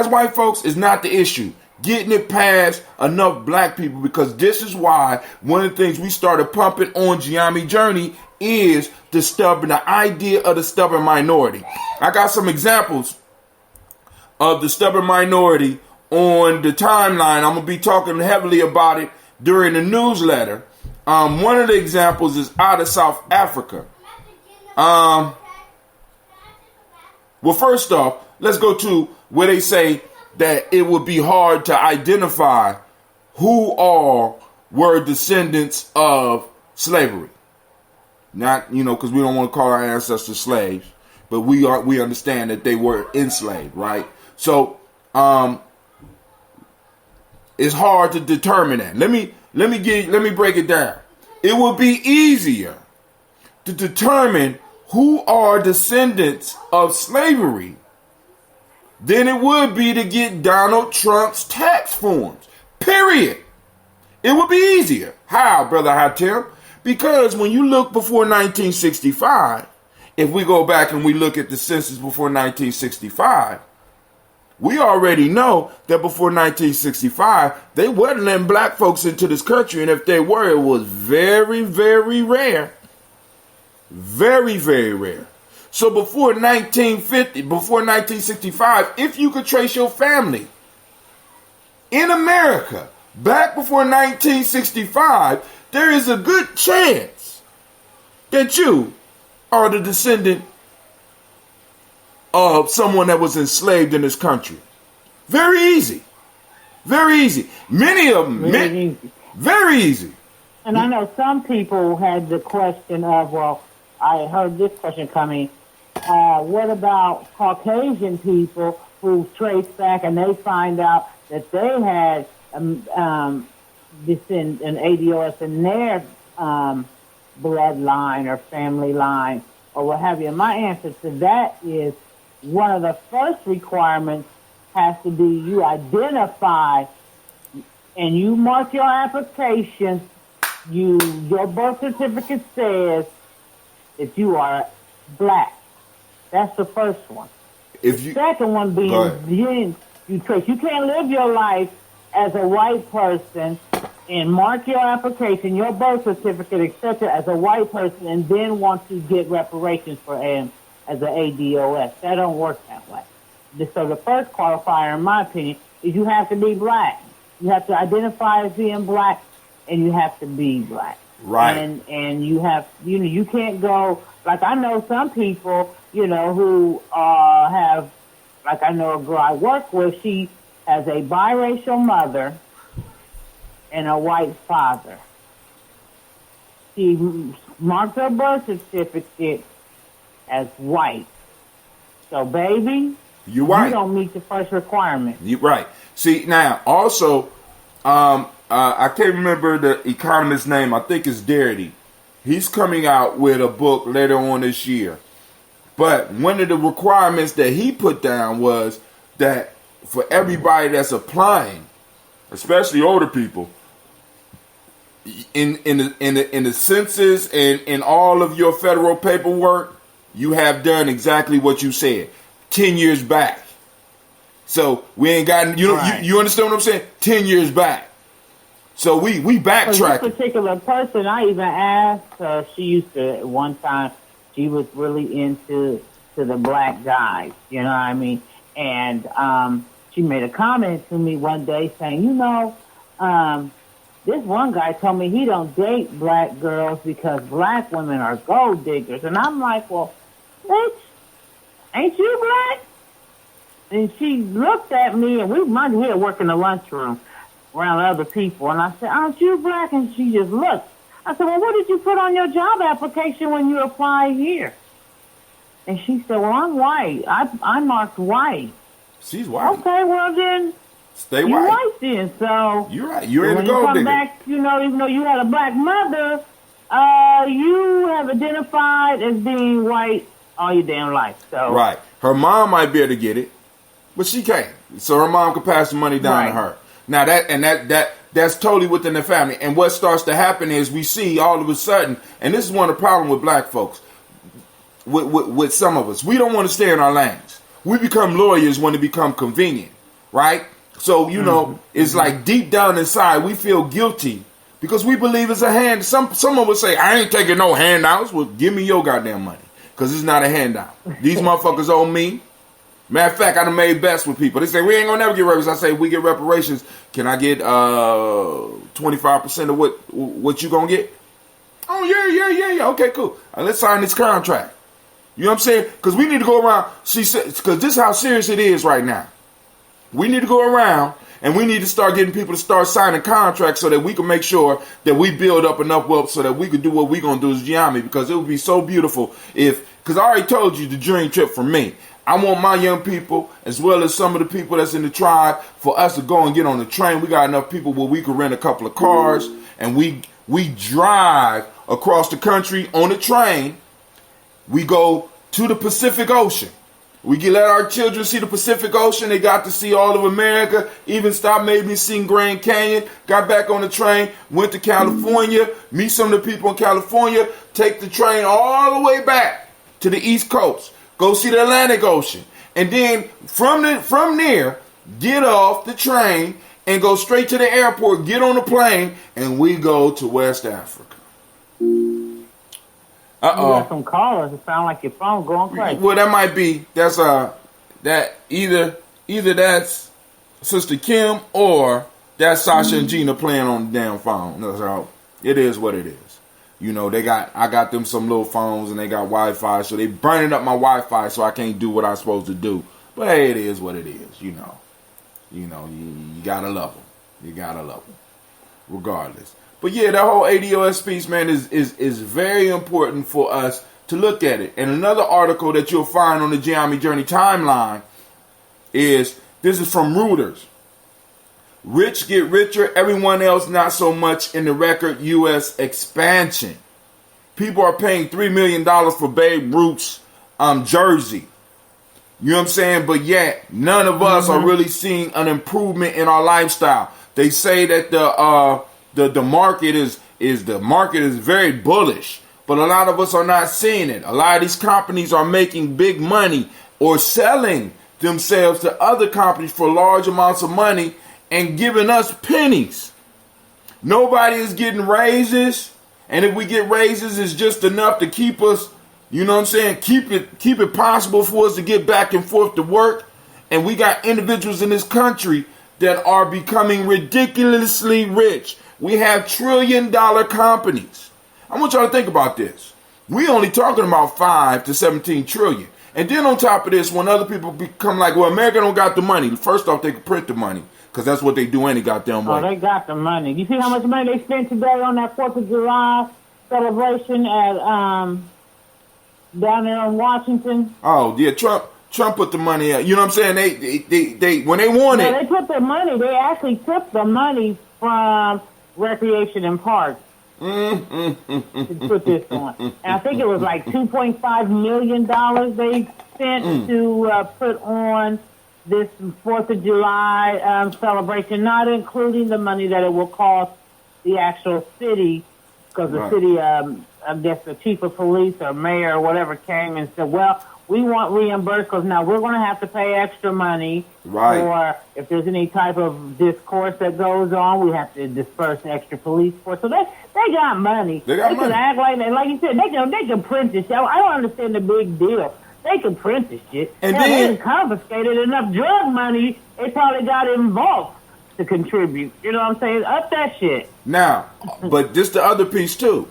white folks is not the issue. Getting it past enough black people, because this is why one of the things we started pumping on Gye-Nyame Journey is the idea of the stubborn minority. I got some examples of the stubborn minority on the timeline. I'm going to be talking heavily about it during the newsletter. One of the examples is out of South Africa. Well, first off, let's go to where they say that it would be hard to identify who all were descendants of slavery. Not, because we don't want to call our ancestors slaves, but we understand that they were enslaved, right? So, it's hard to determine that. Let me break it down. It would be easier to determine who are descendants of slavery than it would be to get Donald Trump's tax forms. Period. It would be easier. How, Brother Hatim? Because when you look before 1965, if we go back and we look at the census before 1965, we already know that before 1965, they wasn't letting black folks into this country. And if they were, it was very, very rare. Very, very rare. So before 1950, before 1965, if you could trace your family in America back before 1965, there is a good chance that you are the descendant of someone that was enslaved in this country. Very easy. Very easy. Many of them. Very easy. And I know some people had the question of, well, I heard this question coming. What about Caucasian people who trace back and they find out that they had descend an ADOS in their bloodline or family line or what have you? My answer to that is one of the first requirements has to be you identify and you mark your application. Your birth certificate says that you are black. That's the first one. The second one being you trace. You can't live your life as a white person and mark your application, your birth certificate, etc., as a white person, and then want to get reparations for him as an ADOS. That don't work that way. So the first qualifier, in my opinion, is you have to be black. You have to identify as being black, and you have to be black. Right. And you have, you can't go, like I know some people, who have, like I know a girl I work with, she has a biracial mother and a white father. She marked her birth certificate as white. So, baby, you're white. You don't meet the first requirement. You're right. See, now, also, I can't remember the economist's name. I think it's Darity. He's coming out with a book later on this year. But one of the requirements that he put down was that for everybody that's applying, especially older people, in the census and in all of your federal paperwork, you have done exactly what you said 10 years back. So we ain't gotten you understand what I'm saying? 10 years back. So we backtracking. This particular person, I even asked her. She used to at one time. She was really into the black guys. You know what I mean? And she made a comment to me one day saying, this one guy told me he don't date black girls because black women are gold diggers. And I'm like, well, bitch, ain't you black? And she looked at me, and we might here work in the lunchroom around other people. And I said, aren't you black? And she just looked. I said, well, what did you put on your job application when you applied here? And she said, well, I'm white. I marked white. She's white. Okay, well then, stay white. You're white then, so. You're right. You're in the gold digger. When you come back, even though you had a black mother, you have identified as being white all your damn life. So. Right. Her mom might be able to get it, but she can't. So her mom could pass the money down to her. Now that's totally within the family. And what starts to happen is we see all of a sudden, and this is one of the problems with black folks, with some of us. We don't want to stay in our lanes. We become lawyers when it becomes convenient, right? So, it's like deep down inside, we feel guilty because we believe it's a hand. Some of us say, I ain't taking no handouts. Well, give me your goddamn money because it's not a handout. These motherfuckers owe me. Matter of fact, I done made bets with people. They say, we ain't gonna never get reparations. I say, we get reparations. Can I get 25% of what you gonna get? Oh, yeah. Okay, cool. Let's sign this contract. You know what I'm saying? Because we need to go around. She said, because this is how serious it is right now. We need to go around And we need to start getting people to start signing contracts so that we can make sure that we build up enough wealth so that we can do what we're going to do as Gye-Nyame, because it would be so beautiful because I already told you the dream trip for me. I want my young people, as well as some of the people that's in the tribe, for us to go and get on the train. We got enough people where we could rent a couple of cars, and we drive across the country on the train. We go to the Pacific Ocean. We can let our children see the Pacific Ocean. They got to see all of America, even stopped maybe seeing Grand Canyon, got back on the train, went to California, meet some of the people in California, take the train all the way back to the East Coast, go see the Atlantic Ocean, and then from there, get off the train and go straight to the airport, get on the plane, and we go to West Africa. You got some callers. It sounds like your phone going crazy. Well, that might be that either that's Sister Kim or that's Sasha and Gina playing on the damn phone. So it is what it is. You know, I got them some little phones and they got Wi-Fi, so they burning up my Wi-Fi, so I can't do what I'm supposed to do. But hey, it is what it is. You gotta love them. You gotta love them, regardless. But yeah, that whole ADOS piece, man, is very important for us to look at it. And another article that you'll find on the Gye-Nyame Journey timeline this is from Reuters. Rich get richer, everyone else not so much in the record U.S. expansion. People are paying $3 million for Babe Ruth's jersey. You know what I'm saying? But yet, none of us are really seeing an improvement in our lifestyle. They say that the market is very bullish, but a lot of us are not seeing it. A lot of these companies are making big money or selling themselves to other companies for large amounts of money and giving us pennies. Nobody is getting raises, and if we get raises, it's just enough to keep us, you know what I'm saying, keep it possible for us to get back and forth to work. And we got individuals in this country that are becoming ridiculously rich. We have trillion-dollar companies. I want y'all to think about this. We only talking about 5 to 17 trillion. And then on top of this, when other people become like, well, America don't got the money. First off, they can print the money, because that's what they do any goddamn way. Oh, they got the money. You see how much money they spent today on that 4th of July celebration at down there in Washington? Oh, yeah, Trump put the money out. You know what I'm saying? They when they won it. They put the money. They actually took the money from Recreation and Parks to put this on. And I think it was like $2.5 million they spent to put on this 4th of July celebration, not including the money that it will cost the actual city, because the city, I guess the chief of police or mayor or whatever came and said, well, we want reimbursed because now we're going to have to pay extra money. Right. Or if there's any type of discourse that goes on, we have to disperse extra police force. So they got money. They got money. Can act like you said, they can print this shit. I don't understand the big deal. They can print this shit. And they confiscated enough drug money, they probably got involved to contribute. You know what I'm saying? Up that shit. Now, but this the other piece too.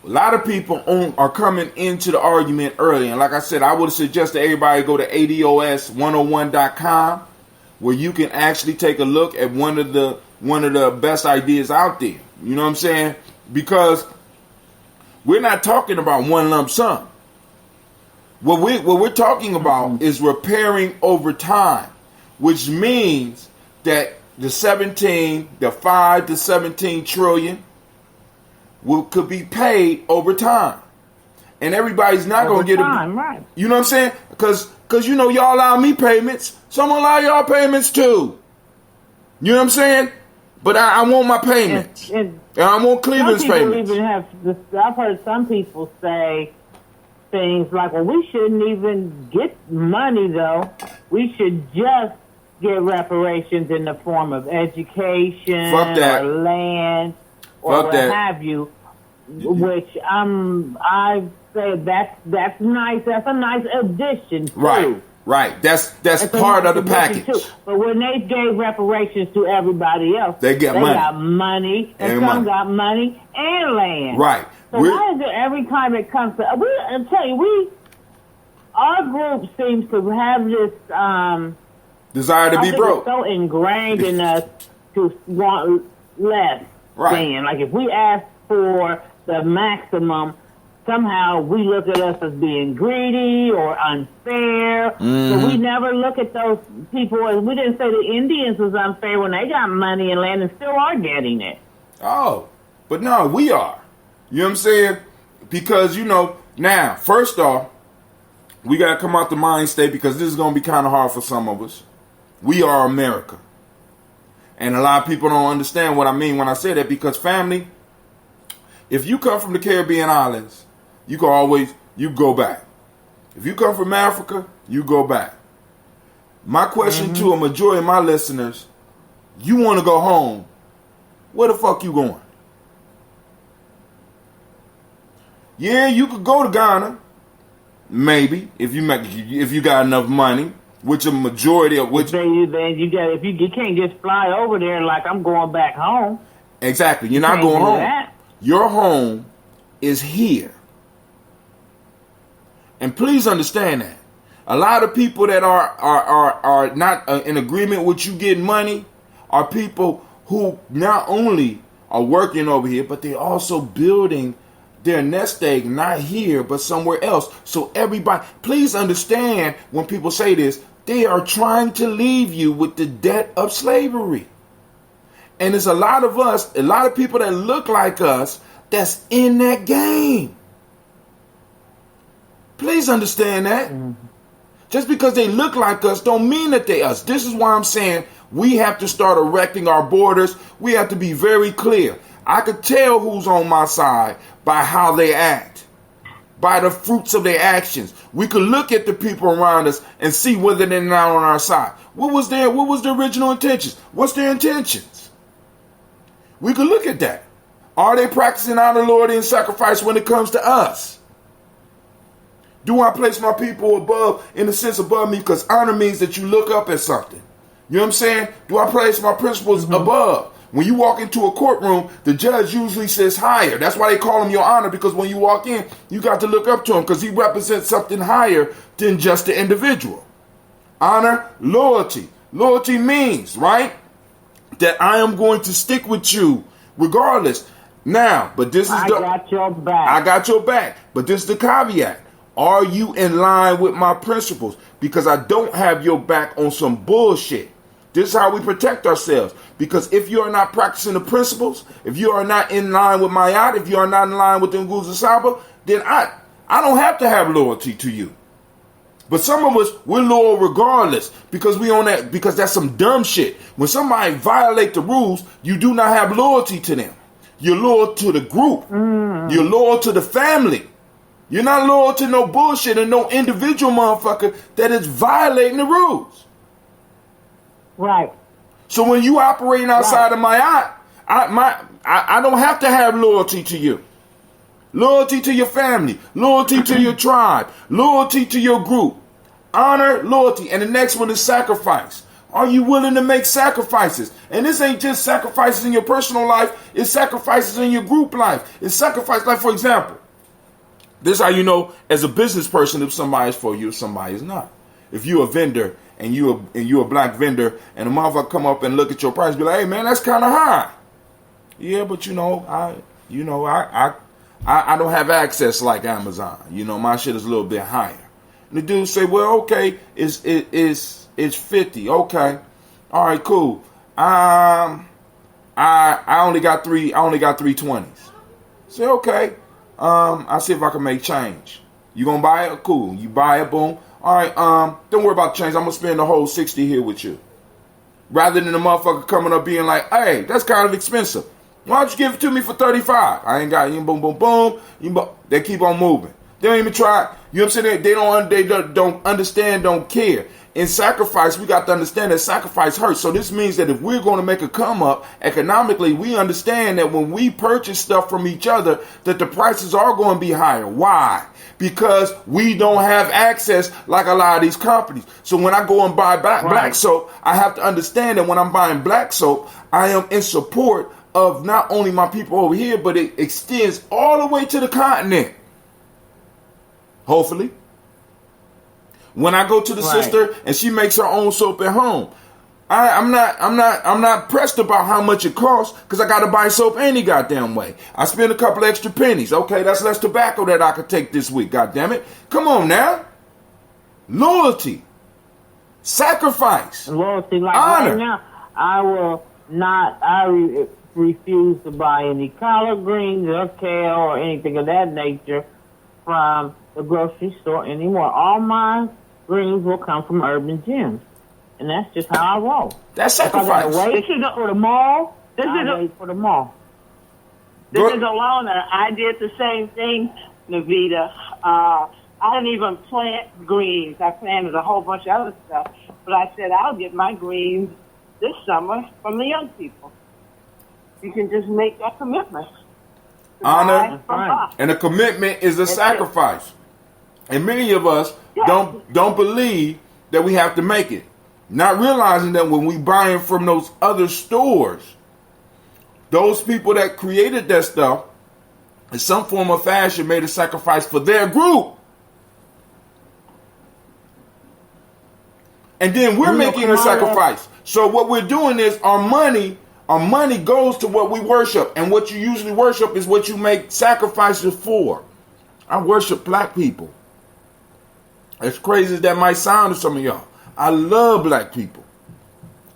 A lot of people are coming into the argument early. And like I said, I would suggest that everybody go to ADOS101.com, where you can actually take a look at one of the best ideas out there. You know what I'm saying? Because we're not talking about one lump sum. What we're talking about is repairing over time, which means that the 5 to 17 trillion could be paid over time. And everybody's not going to get right. You know what I'm saying? Because you know, y'all allow me payments, so I'm going to allow y'all payments too. You know what I'm saying? But I want my payments. And I want Cleveland's payments. I've heard some people say things like, well, we shouldn't even get money, though. We should just get reparations in the form of education or land or what have you, which I say that's nice. That's a nice addition, too. Right. That's part of the package. Too. But when they gave reparations to everybody else, they got money, and some got money and land. Right. So why is it every time it comes to I tell you, our group seems to have this Desire to I be think broke. It's so ingrained in us to want less. Right. Than. Like if we ask for the maximum, somehow we look at us as being greedy or unfair. So we never look at those people as, we didn't say the Indians was unfair when they got money and land and still are getting it. Oh, but no, we are. You know what I'm saying? Because, now, first off, we got to come out the mind state, because this is going to be kind of hard for some of us. We are America. And a lot of people don't understand what I mean when I say that, because family, if you come from the Caribbean islands, you go back. If you come from Africa, you go back. My question to a majority of my listeners, you want to go home, where the fuck you going? Yeah, you could go to Ghana, maybe, if you got enough money, which a majority of which you can't just fly over there like I'm going back home. Exactly, you're not going home. That. Your home is here. And please understand that. A lot of people that are not in agreement with you getting money are people who not only are working over here, but they're also building their nest egg not here, but somewhere else. So everybody, please understand when people say this, they are trying to leave you with the debt of slavery. And there's a lot of us, a lot of people that look like us that's in that game. Please understand that. Just because they look like us don't mean that they us. This is why I'm saying we have to start erecting our borders. We have to be very clear. I could tell who's on my side by how they act, by the fruits of their actions. We could look at the people around us and see whether they're not on our side. What was the original intentions? What's their intentions? We could look at that. Are they practicing honor, loyalty, and sacrifice when it comes to us? Do I place my people above, in a sense above me? Because honor means that you look up at something. You know what I'm saying? Do I place my principles above? When you walk into a courtroom, the judge usually says higher. That's why they call him your honor, because when you walk in, you got to look up to him because he represents something higher than just the individual. Honor, loyalty. Loyalty means, right, that I am going to stick with you regardless. Now, but this is I got your back. I got your back. But this is the caveat. Are you in line with my principles? Because I don't have your back on some bullshit. This is how we protect ourselves. Because if you are not practicing the principles, if you are not in line with Mayat, if you are not in line with the Nguza Saba, then I don't have to have loyalty to you. But some of us, we're loyal regardless because we on that, because that's some dumb shit. When somebody violate the rules, you do not have loyalty to them. You're loyal to the group. You're loyal to the family. You're not loyal to no bullshit and no individual motherfucker that is violating the rules. Right. So when you operating outside of Mayat, I don't have to have loyalty to you. Loyalty to your family. Loyalty to your tribe. Loyalty to your group. Honor, loyalty. And the next one is sacrifice. Are you willing to make sacrifices? And this ain't just sacrifices in your personal life. It's sacrifices in your group life. It's sacrifice. Like, for example, this is how you know as a business person if somebody's for you, if somebody is not. If you're a vendor and you're a black vendor and a motherfucker come up and look at your price, be like, hey man, that's kind of high. Yeah, but I don't have access like Amazon. My shit is a little bit higher. And the dude say, well, okay, it's 50. Okay. All right, cool. I only got 320s. Say, okay. I'll see if I can make change. You gonna buy it? Cool. You buy it, boom. All right, don't worry about the change. I'm gonna spend the whole 60 here with you. Rather than the motherfucker coming up being like, hey, that's kind of expensive. Why don't you give it to me for 35? I ain't got you. Boom, boom, boom. They keep on moving. They don't even try. You know what I'm saying? They don't understand, don't care. In sacrifice, we got to understand that sacrifice hurts. So this means that if we're going to make a come up economically, we understand that when we purchase stuff from each other, that the prices are going to be higher. Why? Because we don't have access like a lot of these companies. So when I go and buy black soap, I have to understand that when I'm buying black soap, I am in support of not only my people over here, but it extends all the way to the continent. Hopefully. When I go to the sister and she makes her own soap at home, I'm not pressed about how much it costs because I got to buy soap any goddamn way. I spend a couple extra pennies. Okay, that's less tobacco that I could take this week. God damn it! Come on now, loyalty, sacrifice, loyalty. Like honor. Right now, I will not. I refuse to buy any collard greens or kale or anything of that nature from the grocery store anymore. All my greens will come from Urban Gems. And that's just how I roll. That's sacrifice. If I gotta wait for the mall, wait for the mall. This is Alona. I did the same thing, Navita. I didn't even plant greens. I planted a whole bunch of other stuff. But I said, I'll get my greens this summer from the young people. You can just make that commitment. Honor and a commitment is a sacrifice. And many of us don't believe that we have to make it. Not realizing that when we buying from those other stores, those people that created that stuff in some form or fashion made a sacrifice for their group. And then we're making a sacrifice. So what we're doing is our money goes to what we worship. And what you usually worship is what you make sacrifices for. I worship black people. As crazy as that might sound to some of y'all. I love black people.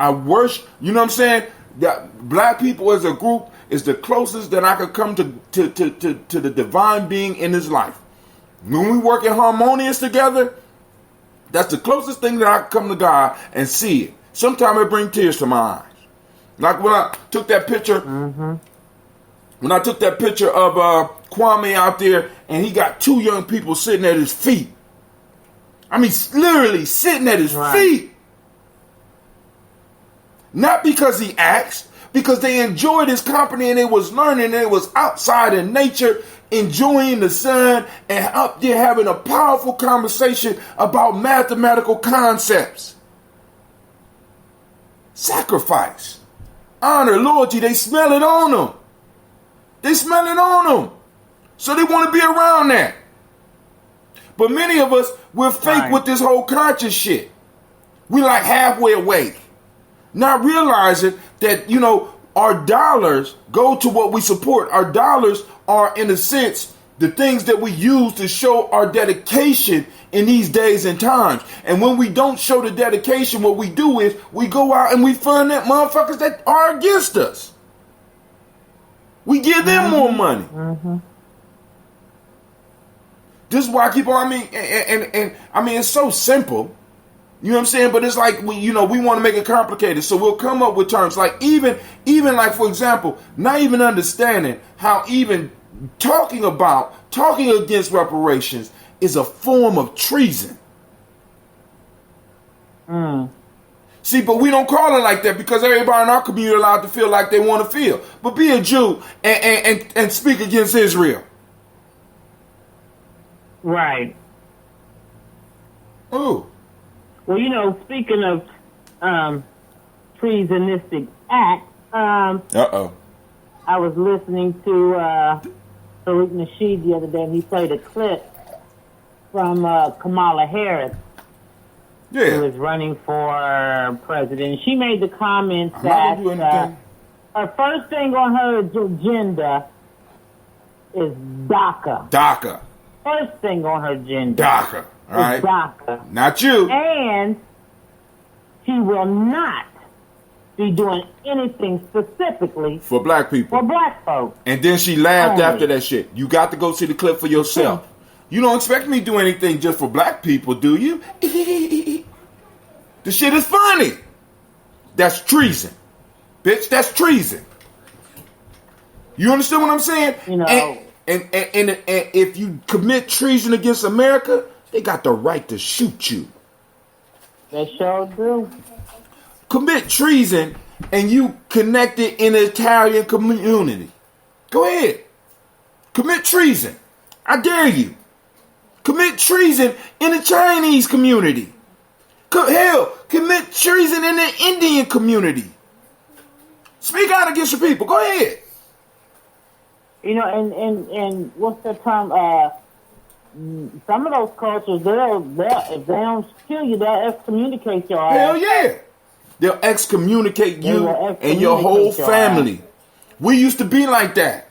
I worship, you know what I'm saying? That black people as a group is the closest that I could come to the divine being in his life. When we work in harmonious together, that's the closest thing that I can come to God and see it. Sometimes it brings tears to my eyes. Like when I took that picture, when I took that picture of Kwame out there and he got two young people sitting at his feet. I mean, literally sitting at his feet. Not because he asked, because they enjoyed his company and they was learning and they was outside in nature, enjoying the sun and up there having a powerful conversation about mathematical concepts. Sacrifice, honor, loyalty, they smell it on them. They smell it on them. So they want to be around that. But many of us, we're fake with this whole conscious shit. We like halfway awake. Not realizing that, you know, our dollars go to what we support. Our dollars are, in a sense, the things that we use to show our dedication in these days and times. And when we don't show the dedication, what we do is we go out and we fund that motherfuckers that are against us. We give them more money. This is why I keep on, I mean, it's so simple. You know what I'm saying? But it's like, we want to make it complicated. So we'll come up with terms like even like, for example, not even understanding how even talking against reparations is a form of treason. See, but we don't call it like that because everybody in our community is allowed to feel like they want to feel. But be a Jew and speak against Israel. Right. Ooh. Well, speaking of treasonistic acts, I was listening to Tariq Nasheed the other day, and he played a clip from Kamala Harris, who is running for president. She made the comment that her first thing on her agenda is DACA. DACA. First thing on her agenda. DACA. All right. DACA. Not you. And she will not be doing anything specifically for black people. For black folks. And then she laughed after that shit. You got to go see the clip for yourself. You don't expect me to do anything just for black people, do you? The shit is funny. That's treason. Bitch, that's treason. You understand what I'm saying? And if you commit treason against America, they got the right to shoot you. They sure do. Commit treason and you connected in the Italian community. Go ahead. Commit treason. I dare you. Commit treason in the Chinese community. Hell, commit treason in the Indian community. Speak out against your people. Go ahead. And what's the term? some of those cultures, if they don't kill you, they'll excommunicate your ass. Hell yeah. They'll excommunicate you and your whole family. We used to be like that.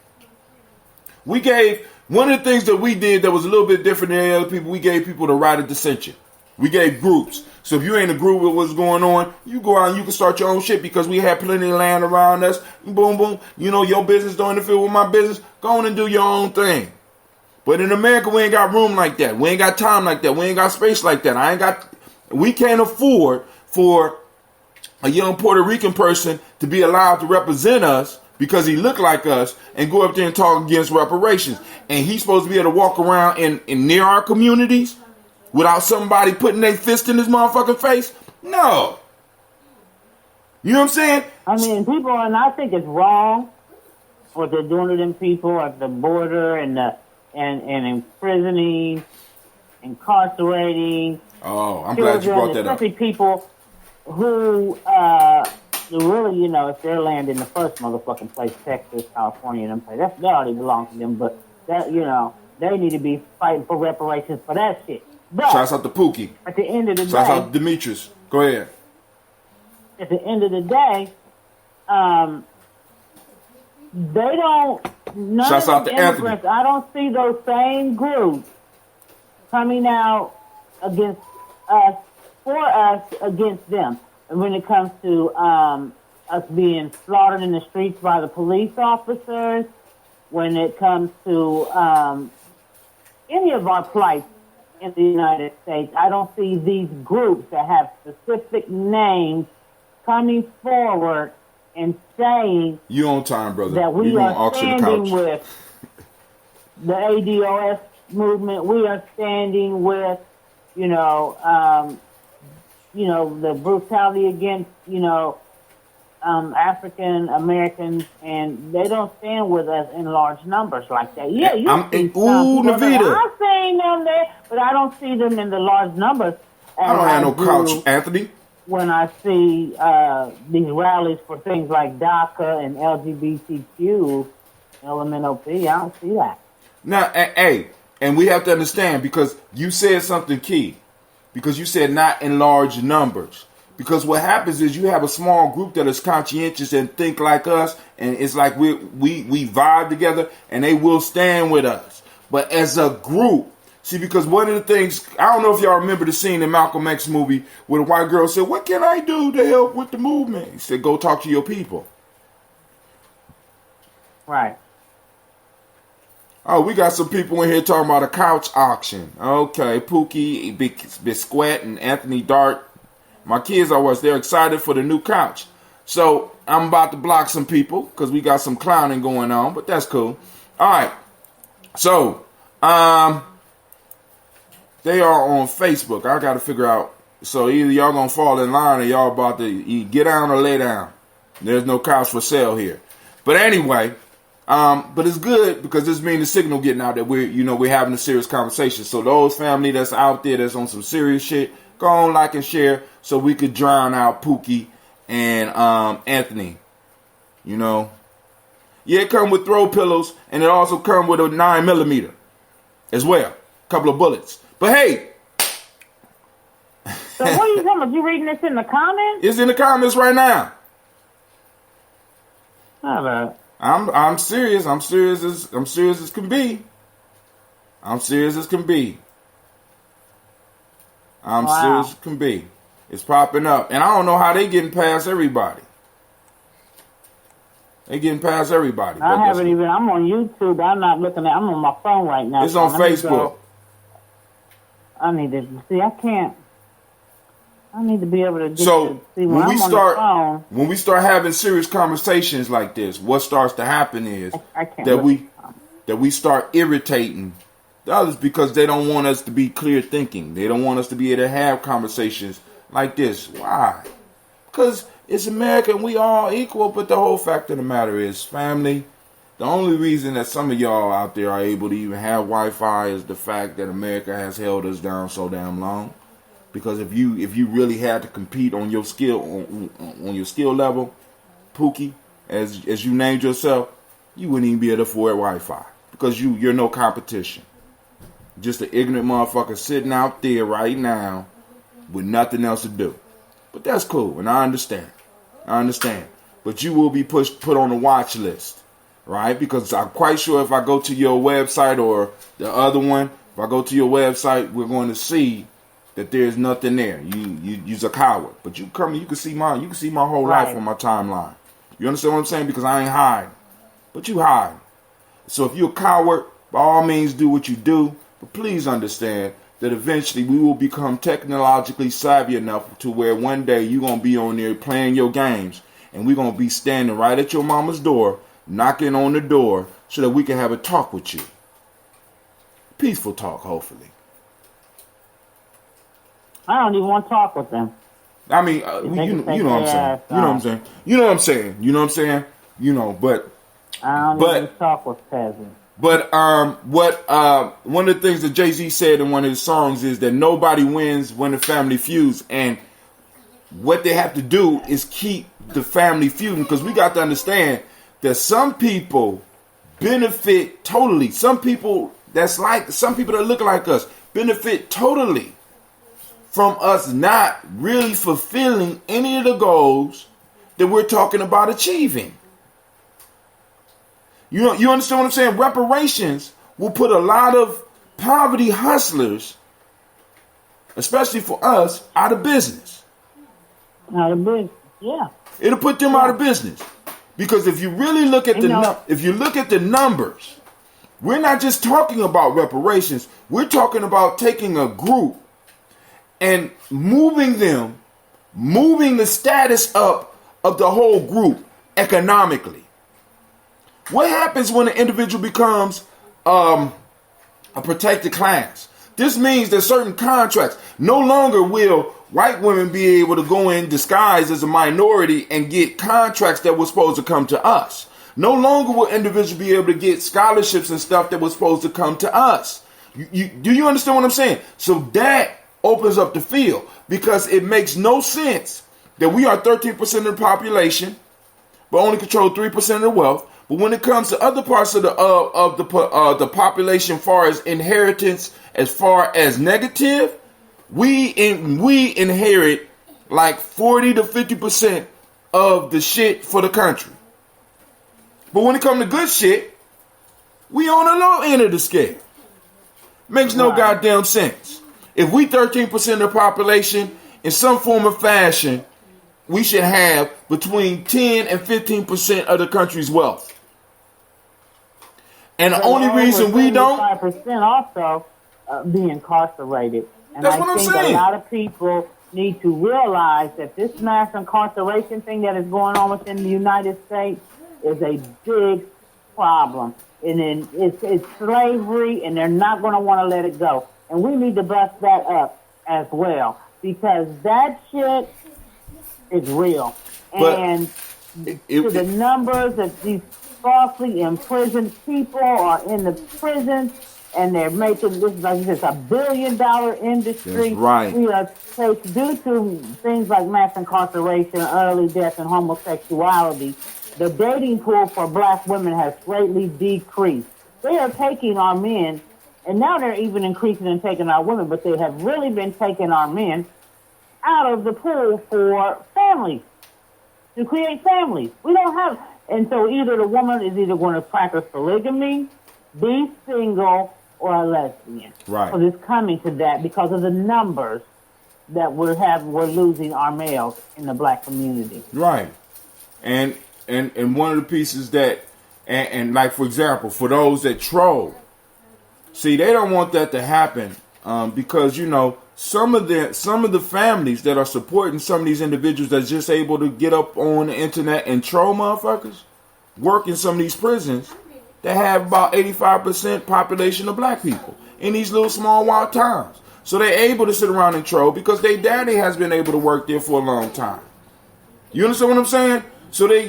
We gave, one of the things that we did that was a little bit different than other people, we gave people the right of dissension. We gave groups. So if you ain't agree with what's going on, you go out and you can start your own shit because we have plenty of land around us. Boom, boom. You know, your business don't interfere with my business. Go on and do your own thing. But in America, we ain't got room like that. We ain't got time like that. We ain't got space like that. We can't afford for a young Puerto Rican person to be allowed to represent us because he looked like us and go up there and talk against reparations. And he's supposed to be able to walk around in near our communities without somebody putting their fist in his motherfucking face? No. You know what I'm saying? I mean, people, and I think it's wrong what they're doing to them people at the border and imprisoning, incarcerating. Oh, I'm glad you brought that up. Especially people who really, you know, it's their land in the first motherfucking place, Texas, California, and them places. That already belongs to them, but that, you know, they need to be fighting for reparations for that shit. But shouts out to Pookie. At the end of the day, shouts out to Demetrius. Go ahead. At the end of the day, they don't. None shouts of out the to immigrants. Anthony. I don't see those same groups coming out against us, for us against them. And when it comes to us being slaughtered in the streets by the police officers, when it comes to any of our plights in the United States, I don't see these groups that have specific names coming forward and saying you on time, brother. That we are standing with the ADOS movement. We are standing with, the brutality against, African Americans, and they don't stand with us in large numbers like that. Yeah, Navita. I'm saying them there, but I don't see them in the large numbers. I don't have no couch, Anthony. When I see these rallies for things like DACA and LGBTQ, LMNOP, I don't see that. Now, hey, and we have to understand, because you said something key, because you said not in large numbers. Because what happens is you have a small group that is conscientious and think like us, and it's like we vibe together, and they will stand with us. But as a group, see, because one of the things, I don't know if y'all remember the scene in Malcolm X movie where the white girl said, "What can I do to help with the movement?" He said, "Go talk to your people." Right. Oh, we got some people in here talking about a couch auction. Okay, Pookie, Biscuit, and Anthony Dart. My kids they're excited for the new couch. So I'm about to block some people because we got some clowning going on, but that's cool. All right. So, they are on Facebook. I got to figure out. So either y'all going to fall in line or y'all about to get down or lay down. There's no couch for sale here. But anyway, but it's good because this means the signal getting out that we're having a serious conversation. So those family that's out there that's on some serious shit, go on, like and share so we could drown out Pookie and Anthony. Yeah, it come with throw pillows, and it also come with a 9mm as well. A couple of bullets. But hey. So what are you talking about? You reading this in the comments? It's in the comments right now. All right. I'm serious. I'm serious as can be. I'm serious as can be. I'm serious as can be. It's popping up. And I don't know how they getting past everybody. They getting past everybody. I'm on YouTube. I'm not looking I'm on my phone right now. It's on Facebook. I need to see. I need to be able to get so see when we start having serious conversations like this, what starts to happen is that we start irritating the others because they don't want us to be clear thinking. They don't want us to be able to have conversations like this. Why? Because it's America and we all equal, but the whole fact of the matter is, family, the only reason that some of y'all out there are able to even have Wi-Fi is the fact that America has held us down so damn long. Because if you really had to compete on your skill on your skill level, Pookie, as you named yourself, you wouldn't even be able to afford Wi-Fi because you're no competition. Just an ignorant motherfucker sitting out there right now with nothing else to do. But that's cool, and I understand. But you will be put on a watch list, right? Because I'm quite sure if I go to your website or the other one, if I go to your website, we're going to see that there's nothing there. You're a coward. But you can see my whole life on my timeline. You understand what I'm saying? Because I ain't hiding. But you hide. So if you're a coward, by all means do what you do. But please understand that eventually we will become technologically savvy enough to where one day you're going to be on there playing your games. And we're going to be standing right at your mama's door, knocking on the door so that we can have a talk with you. Peaceful talk, hopefully. I don't even want to talk with them. I mean, you know what I'm saying. You know what I'm saying. But I don't even talk with peasants. But one of the things that Jay-Z said in one of his songs is that nobody wins when the family feuds, and what they have to do is keep the family feuding, because we got to understand that some people benefit totally. Some people that look like us benefit totally from us not really fulfilling any of the goals that we're talking about achieving. You understand what I'm saying? Reparations will put a lot of poverty hustlers, especially for us, out of business. Out of business, yeah. It'll put them out of business, because if you really look at the numbers, we're not just talking about reparations. We're talking about taking a group and moving the status up of the whole group economically. What happens when an individual becomes a protected class? This means that certain contracts, no longer will white women be able to go in disguise as a minority and get contracts that were supposed to come to us. No longer will individuals be able to get scholarships and stuff that was supposed to come to us. Do you understand what I'm saying? So that opens up the field, because it makes no sense that we are 13% of the population, but only control 3% of the wealth. But when it comes to other parts of the population, far as inheritance, as far as negative, we inherit like 40 to 50% of the shit for the country. But when it comes to good shit, we on the low end of the scale. Makes no goddamn sense. If we 13% of the population, in some form or fashion, we should have between 10 and 15% of the country's wealth. And the only reason we don't... 5% also be incarcerated. And that's what I'm saying. I think a lot of people need to realize that this mass incarceration thing that is going on within the United States is a big problem. And then it's slavery, and they're not going to want to let it go. And we need to bust that up as well, because that shit is real. And the numbers of these falsely imprisoned people are in the prisons, and they're making this like this a $1 billion industry. That's right. We are due to things like mass incarceration, early death, and homosexuality. The dating pool for black women has greatly decreased. They are taking our men, and now they're even increasing and taking our women, but they have really been taking our men out of the pool for families, to create families. We don't have, and so either the woman is either going to practice polygamy, be single, or a lesbian. Right. So it's coming to that because of the numbers that we're losing our males in the black community. Right. And one of the pieces that, and like, for example, for those that troll, see, they don't want that to happen because, you know, some of the families that are supporting some of these individuals that's just able to get up on the internet and troll motherfuckers work in some of these prisons that have about 85% population of black people in these little small wild towns. So they're able to sit around and troll because their daddy has been able to work there for a long time. You understand what I'm saying? So they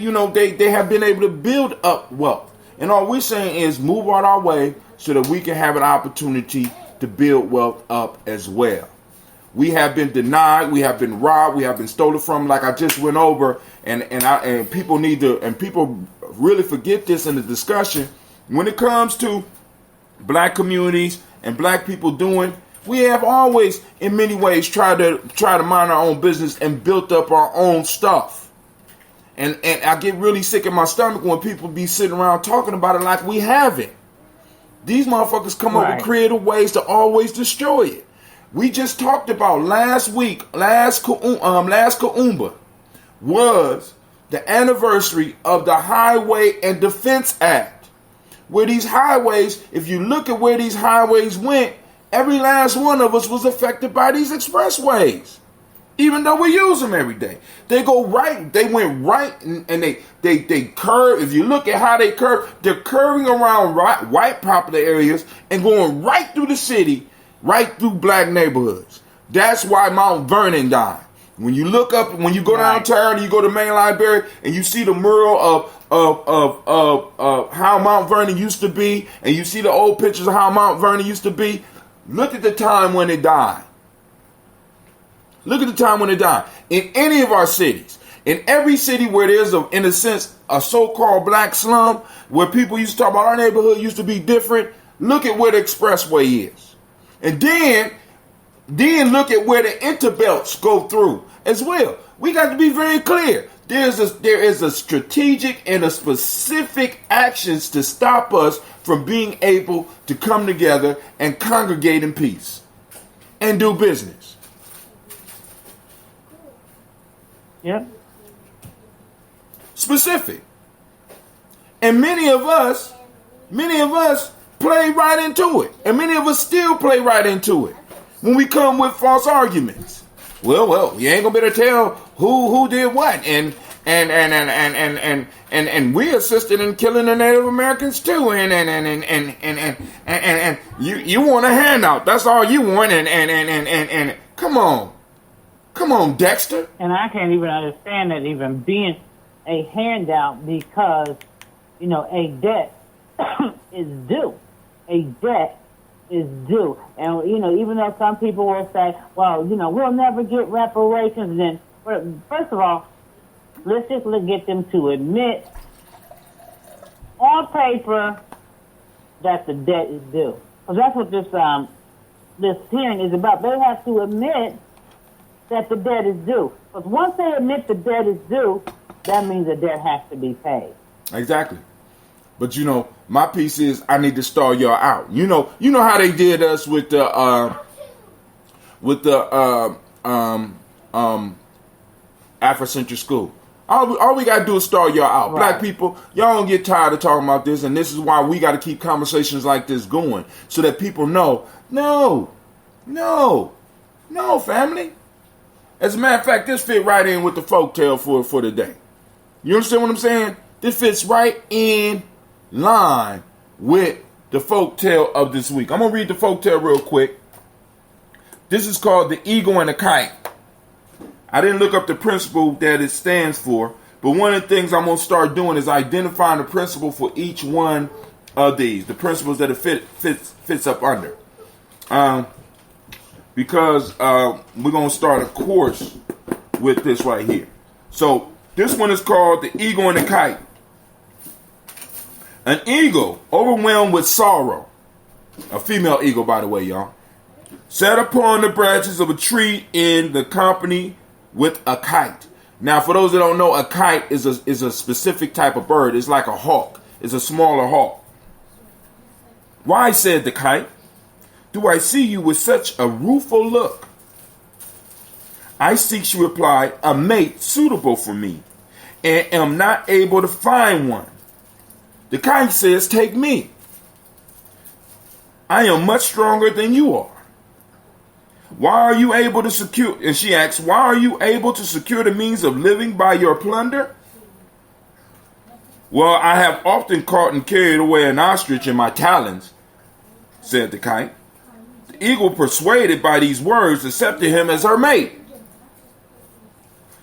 have been able to build up wealth. And all we're saying is move out our way so that we can have an opportunity to build wealth up as well. We have been denied, we have been robbed, we have been stolen from, like I just went over, and people need to, and people really forget this in the discussion when it comes to black communities and black people doing, we have always, in many ways, tried to mind our own business and built up our own stuff. And I get really sick in my stomach when people be sitting around talking about it like we have it. These motherfuckers come up with creative ways to always destroy it. We just talked about last Kuumba was the anniversary of the Highway and Defense Act, where these highways, if you look at where these highways went, every last one of us was affected by these expressways, even though we use them every day. They go right, they went right, and they curve. If you look at how they curve, they're curving around white popular areas and going right through the city, right through black neighborhoods. That's why Mount Vernon died. When you look up, when you go downtown and you go to Main Library and you see the mural of how Mount Vernon used to be, and you see the old pictures of how Mount Vernon used to be, look at the time when it died. Look at the time when it died. In any of our cities, in every city where there's, in a sense, a so-called black slum, where people used to talk about our neighborhood used to be different, look at where the expressway is. And then look at where the interbelts go through as well. We got to be very clear. There is a strategic and a specific actions to stop us from being able to come together and congregate in peace and do business. Yep. Specific. And many of us play right into it. And many of us still play right into it when we come with false arguments. Well, you ain't gonna be able to tell who did what, and we assisted in killing the Native Americans too, and you want a handout. That's all you want, and come on, Dexter. And I can't even understand that even being a handout, because a debt is due. A debt is due. And, even though some people will say, well, we'll never get reparations, then, first of all, let's just get them to admit on paper that the debt is due. Because that's what this hearing is about. They have to admit that the debt is due. Because once they admit the debt is due, that means the debt has to be paid. Exactly. But my piece is I need to stall y'all out. You know how they did us with the Afrocentric school. All we gotta do is stall y'all out. Right. Black people, y'all don't get tired of talking about this, and this is why we gotta keep conversations like this going, so that people know, no, family. As a matter of fact, this fit right in with the folktale for the day. You understand what I'm saying? This fits right in line with the folktale of this week. I'm going to read the folktale real quick. This is called The Eagle and the Kite. I didn't look up the principle that it stands for, but one of the things I'm going to start doing is identifying the principle for each one of these, the principles that it fits up under. Because we're going to start a course with this right here. So this one is called The Eagle and the Kite. An eagle, overwhelmed with sorrow, a female eagle, by the way, y'all, sat upon the branches of a tree in the company with a kite. Now, for those that don't know, a kite is a specific type of bird. It's like a hawk. It's a smaller hawk. Why, said the kite, do I see you with such a rueful look? I seek, she replied, a mate suitable for me, and am not able to find one. The kite says, take me. I am much stronger than you are. Why are you able to secure, and she asks, why are you able to secure the means of living by your plunder? Well, I have often caught and carried away an ostrich in my talons, said the kite. The eagle, persuaded by these words, accepted him as her mate.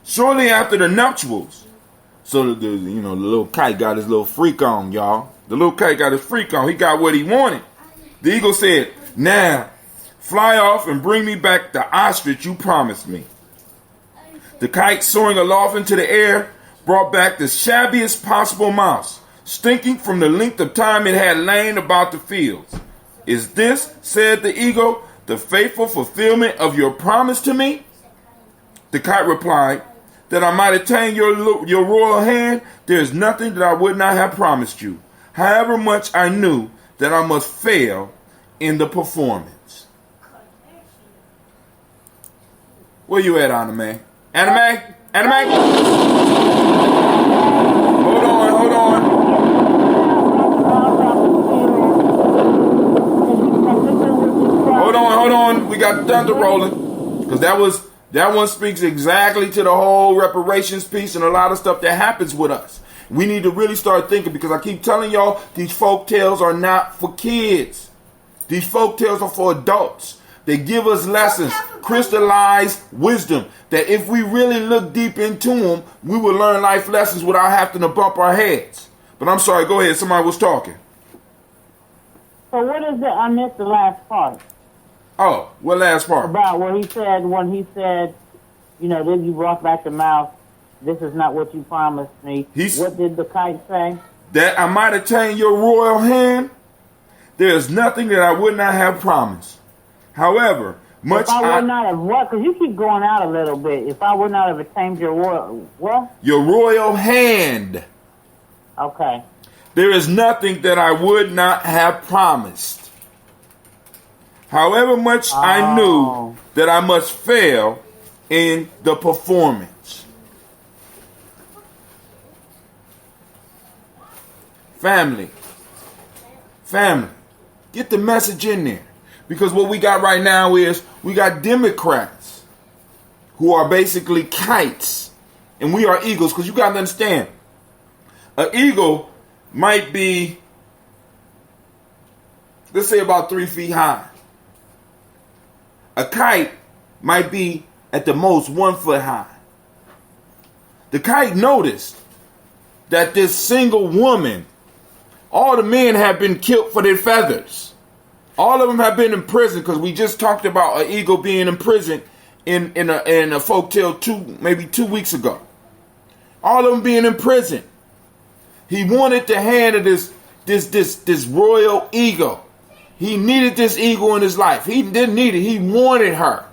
Shortly after the nuptials, so the little kite got his little freak on, y'all. The little kite got his freak on. He got what he wanted. The eagle said, now, fly off and bring me back the ostrich you promised me. The kite, soaring aloft into the air, brought back the shabbiest possible mouse, stinking from the length of time it had lain about the fields. Is this, said the eagle, the faithful fulfillment of your promise to me? The kite replied, that I might attain your royal hand, there is nothing that I would not have promised you, however much I knew that I must fail in the performance. Where you at, Anime? Anime? Hold on. Hold on. We got thunder rolling. Because that one speaks exactly to the whole reparations piece and a lot of stuff that happens with us. We need to really start thinking, because I keep telling y'all, these folk tales are not for kids. These folk tales are for adults. They give us lessons, crystallized wisdom, that if we really look deep into them, we will learn life lessons without having to bump our heads. But I'm sorry, go ahead. Somebody was talking. So what is it? I missed the last part. Oh, what last part? About when he said, then you brought back the mouth, this is not what you promised me. What did the kite say? That I might attain your royal hand, there is nothing that I would not have promised. However, much if I would not have what? Because you keep going out a little bit. If I would not have attained your royal what? Your royal hand. Okay. There is nothing that I would not have promised. However much I knew that I must fail in the performance. Family. Get the message in there. Because what we got right now is we got Democrats who are basically kites and we are eagles. Because you got to understand, an eagle might be, let's say, about 3 feet high. A kite might be at the most 1 foot high. The kite noticed that this single woman, all the men have been killed for their feathers. All of them have been in prison, because we just talked about an eagle being in prison in a folktale maybe 2 weeks ago. All of them being in prison. He wanted the hand of this royal eagle. He needed this eagle in his life. He didn't need it. He wanted her.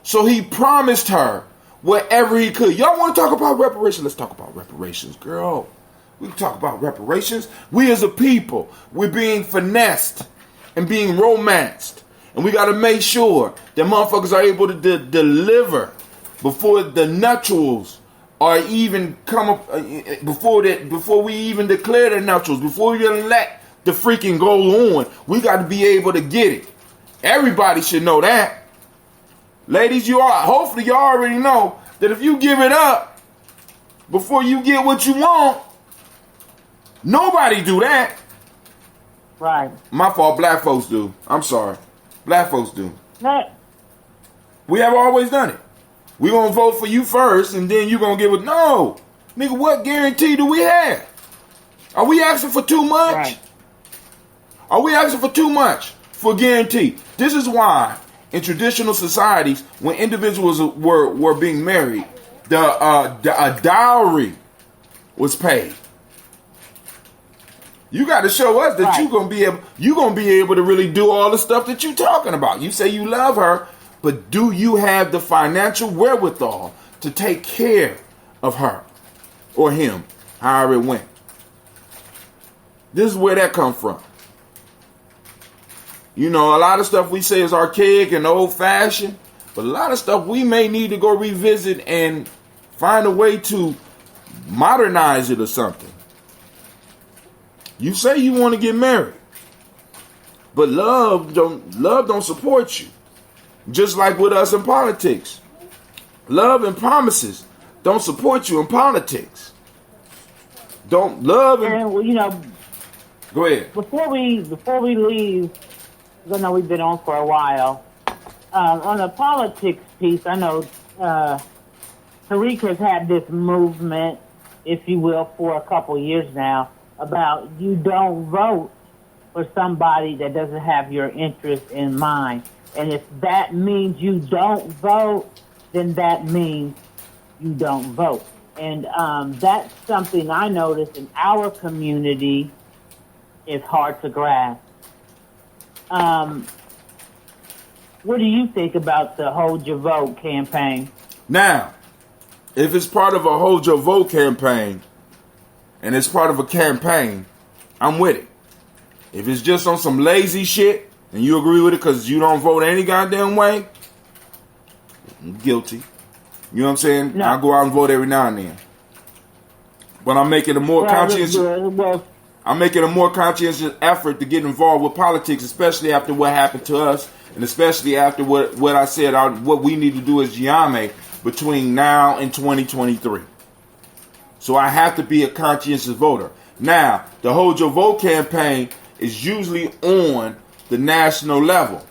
So he promised her whatever he could. Y'all want to talk about reparations? Let's talk about reparations, girl. We can talk about reparations. We as a people, we're being finessed and being romanced. And we got to make sure that motherfuckers are able to deliver before the nuptials are even come up, before we even declare the nuptials, before we even let the freaking go on. We got to be able to get it. Everybody should know that. Ladies, hopefully you already know that if you give it up before you get what you want, nobody do that. Right. My fault, black folks do. I'm sorry. Black folks do. Right. We have always done it. We're going to vote for you first, and then you're going to give it. No. Nigga, what guarantee do we have? Are we asking for too much? Right. Are we asking for too much for guarantee? This is why in traditional societies, when individuals were being married, a dowry was paid. You got to show us that right. you're gonna be able to really do all the stuff that you're talking about. You say you love her, but do you have the financial wherewithal to take care of her or him, however it went? This is where that comes from. You know, a lot of stuff we say is archaic and old-fashioned, but a lot of stuff we may need to go revisit and find a way to modernize it or something. You say you want to get married, but love don't support you. Just like with us in politics. Love and promises don't support you in politics. Don't love and well, you know. Go ahead. Before we leave, I know we've been on for a while. On the politics piece, I know Tariq has had this movement, if you will, for a couple years now, about you don't vote for somebody that doesn't have your interest in mind. And if that means you don't vote, then that means you don't vote. And that's something I noticed in our community is hard to grasp. What do you think about the Hold Your Vote campaign? Now, if it's part of a Hold Your Vote campaign, and it's part of a campaign, I'm with it. If it's just on some lazy shit, and you agree with it because you don't vote any goddamn way, I'm guilty. You know what I'm saying? No. I go out and vote every now and then. But I'm making a more conscientious effort to get involved with politics, especially after what happened to us, and especially after what I said, what we need to do as Gye-Nyame between now and 2023. So I have to be a conscientious voter. Now, the Hold Your Vote campaign is usually on the national level.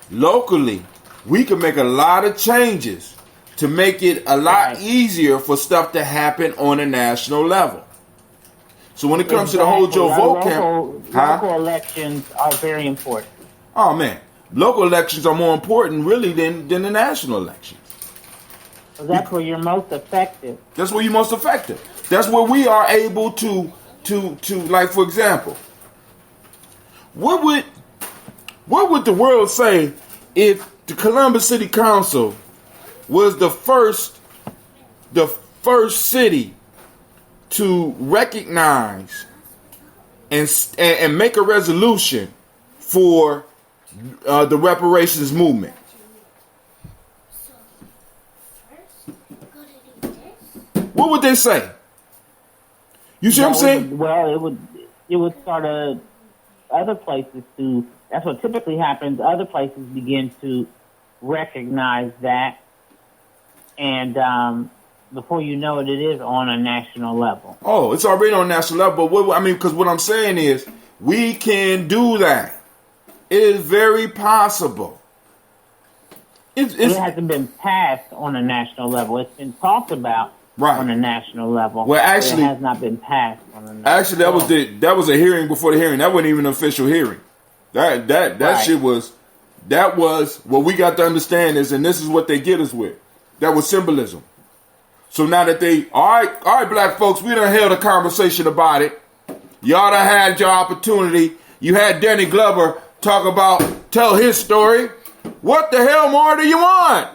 Locally, we can make a lot of changes to make it a lot easier for stuff to happen on a national level. So when it comes to the Hold Your Vote campaign, local elections are very important. Oh man, local elections are more important really than the national elections. So that's where you're most effective. That's where you're most effective. That's where we are able to like, for example, what would the world say if the Columbus City Council was the first city to recognize and make a resolution for the reparations movement? What would they say? You see what I'm saying? Well, it would start other places to. That's what typically happens. Other places begin to recognize that, and before you know it, it is on a national level. Oh, it's already on a national level. But because what I'm saying is, we can do that. It is very possible. It hasn't been passed on a national level. It's been talked about on a national level. Well, actually, it has not been passed on a national level. That was a hearing before the hearing. That wasn't even an official hearing. That shit was what we got to understand is, and this is what they get us with. That was symbolism. So now that all right, black folks, we done held a conversation about it. Y'all done had your opportunity. You had Danny Glover tell his story. What the hell more do you want?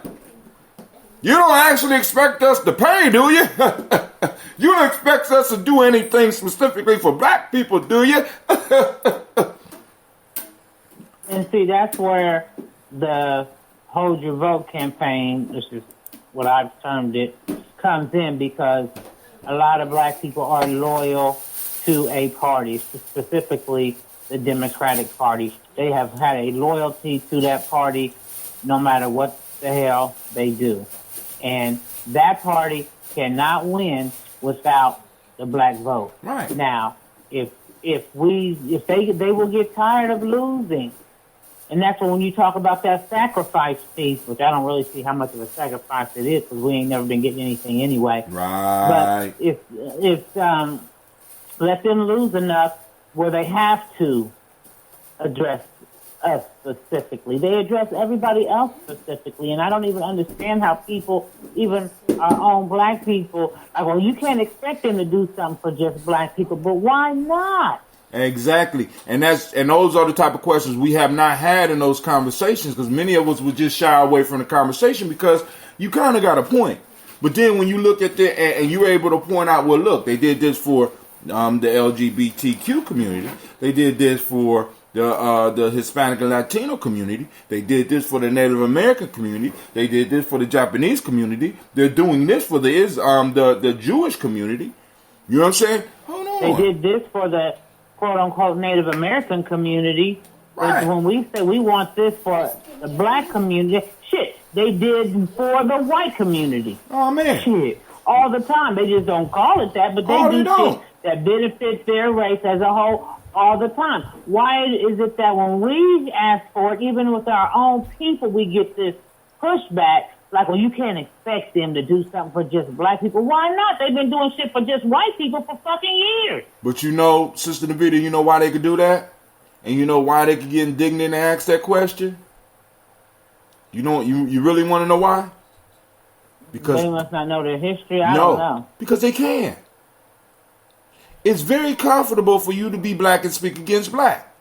You don't actually expect us to pay, do you? You don't expect us to do anything specifically for black people, do you? And see, that's where the Hold Your Vote campaign, which is what I've termed it, comes in, because a lot of black people are loyal to a party, specifically the Democratic Party. They have had a loyalty to that party no matter what the hell they do. And that party cannot win without the black vote. Right. Now, if they will get tired of losing. And that's when you talk about that sacrifice piece, which I don't really see how much of a sacrifice it is, because we ain't never been getting anything anyway. Right. But if let them lose enough where they have to address us specifically. They address everybody else specifically, and I don't even understand how people, even our own black people, like, well, you can't expect them to do something for just black people, but why not? Exactly. And those are the type of questions we have not had in those conversations, because many of us would just shy away from the conversation because you kind of got a point. But then when you look at and you're able to point out, well, look, they did this for the LGBTQ community. They did this for the Hispanic and Latino community. They did this for the Native American community. They did this for the Japanese community. They're doing this for the Jewish community. You know what I'm saying? Hold on. They did this for the quote-unquote Native American community. Right. When we say we want this for the black community, shit, they did for the white community. Oh, man. Shit. All the time. They just don't call it that, but they do shit that benefits their race as a whole all the time. Why is it that when we ask for it, even with our own people, we get this pushback? Like, well, you can't expect them to do something for just black people. Why not? They've been doing shit for just white people for fucking years. But you know, Sister Navita, you know why they could do that? And you know why they could get indignant and ask that question? You know, you really want to know why? Because they must not know their history. I don't know. Because they can. It's very comfortable for you to be black and speak against black.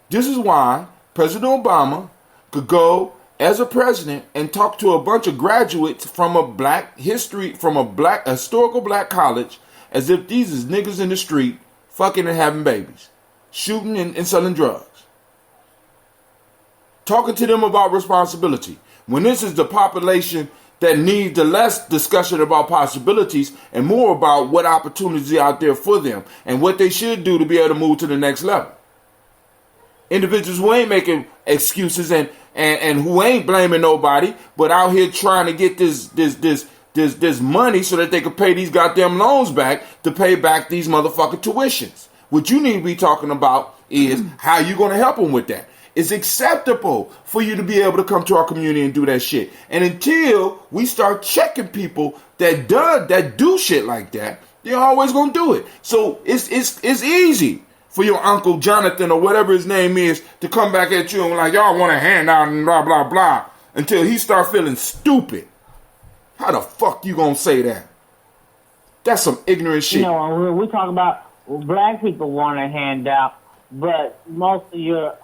This is why President Obama could go as a president and talk to a bunch of graduates from a historical black college as if these is niggas in the street fucking and having babies, shooting and selling drugs. Talking to them about responsibility. When this is the population that needs the less discussion about possibilities and more about what opportunities are out there for them and what they should do to be able to move to the next level. Individuals who ain't making excuses and who ain't blaming nobody, but out here trying to get this money so that they can pay these goddamn loans back to pay back these motherfucking tuitions. What you need to be talking about is how you going to help them with that. It's acceptable for you to be able to come to our community and do that shit. And until we start checking people that do shit like that, they're always gonna do it. So it's easy for your Uncle Jonathan or whatever his name is to come back at you and like, y'all want a handout and blah blah blah, until he start feeling stupid. How the fuck you gonna say that? That's some ignorant shit. You know, we talk about black people want a handout, but most of your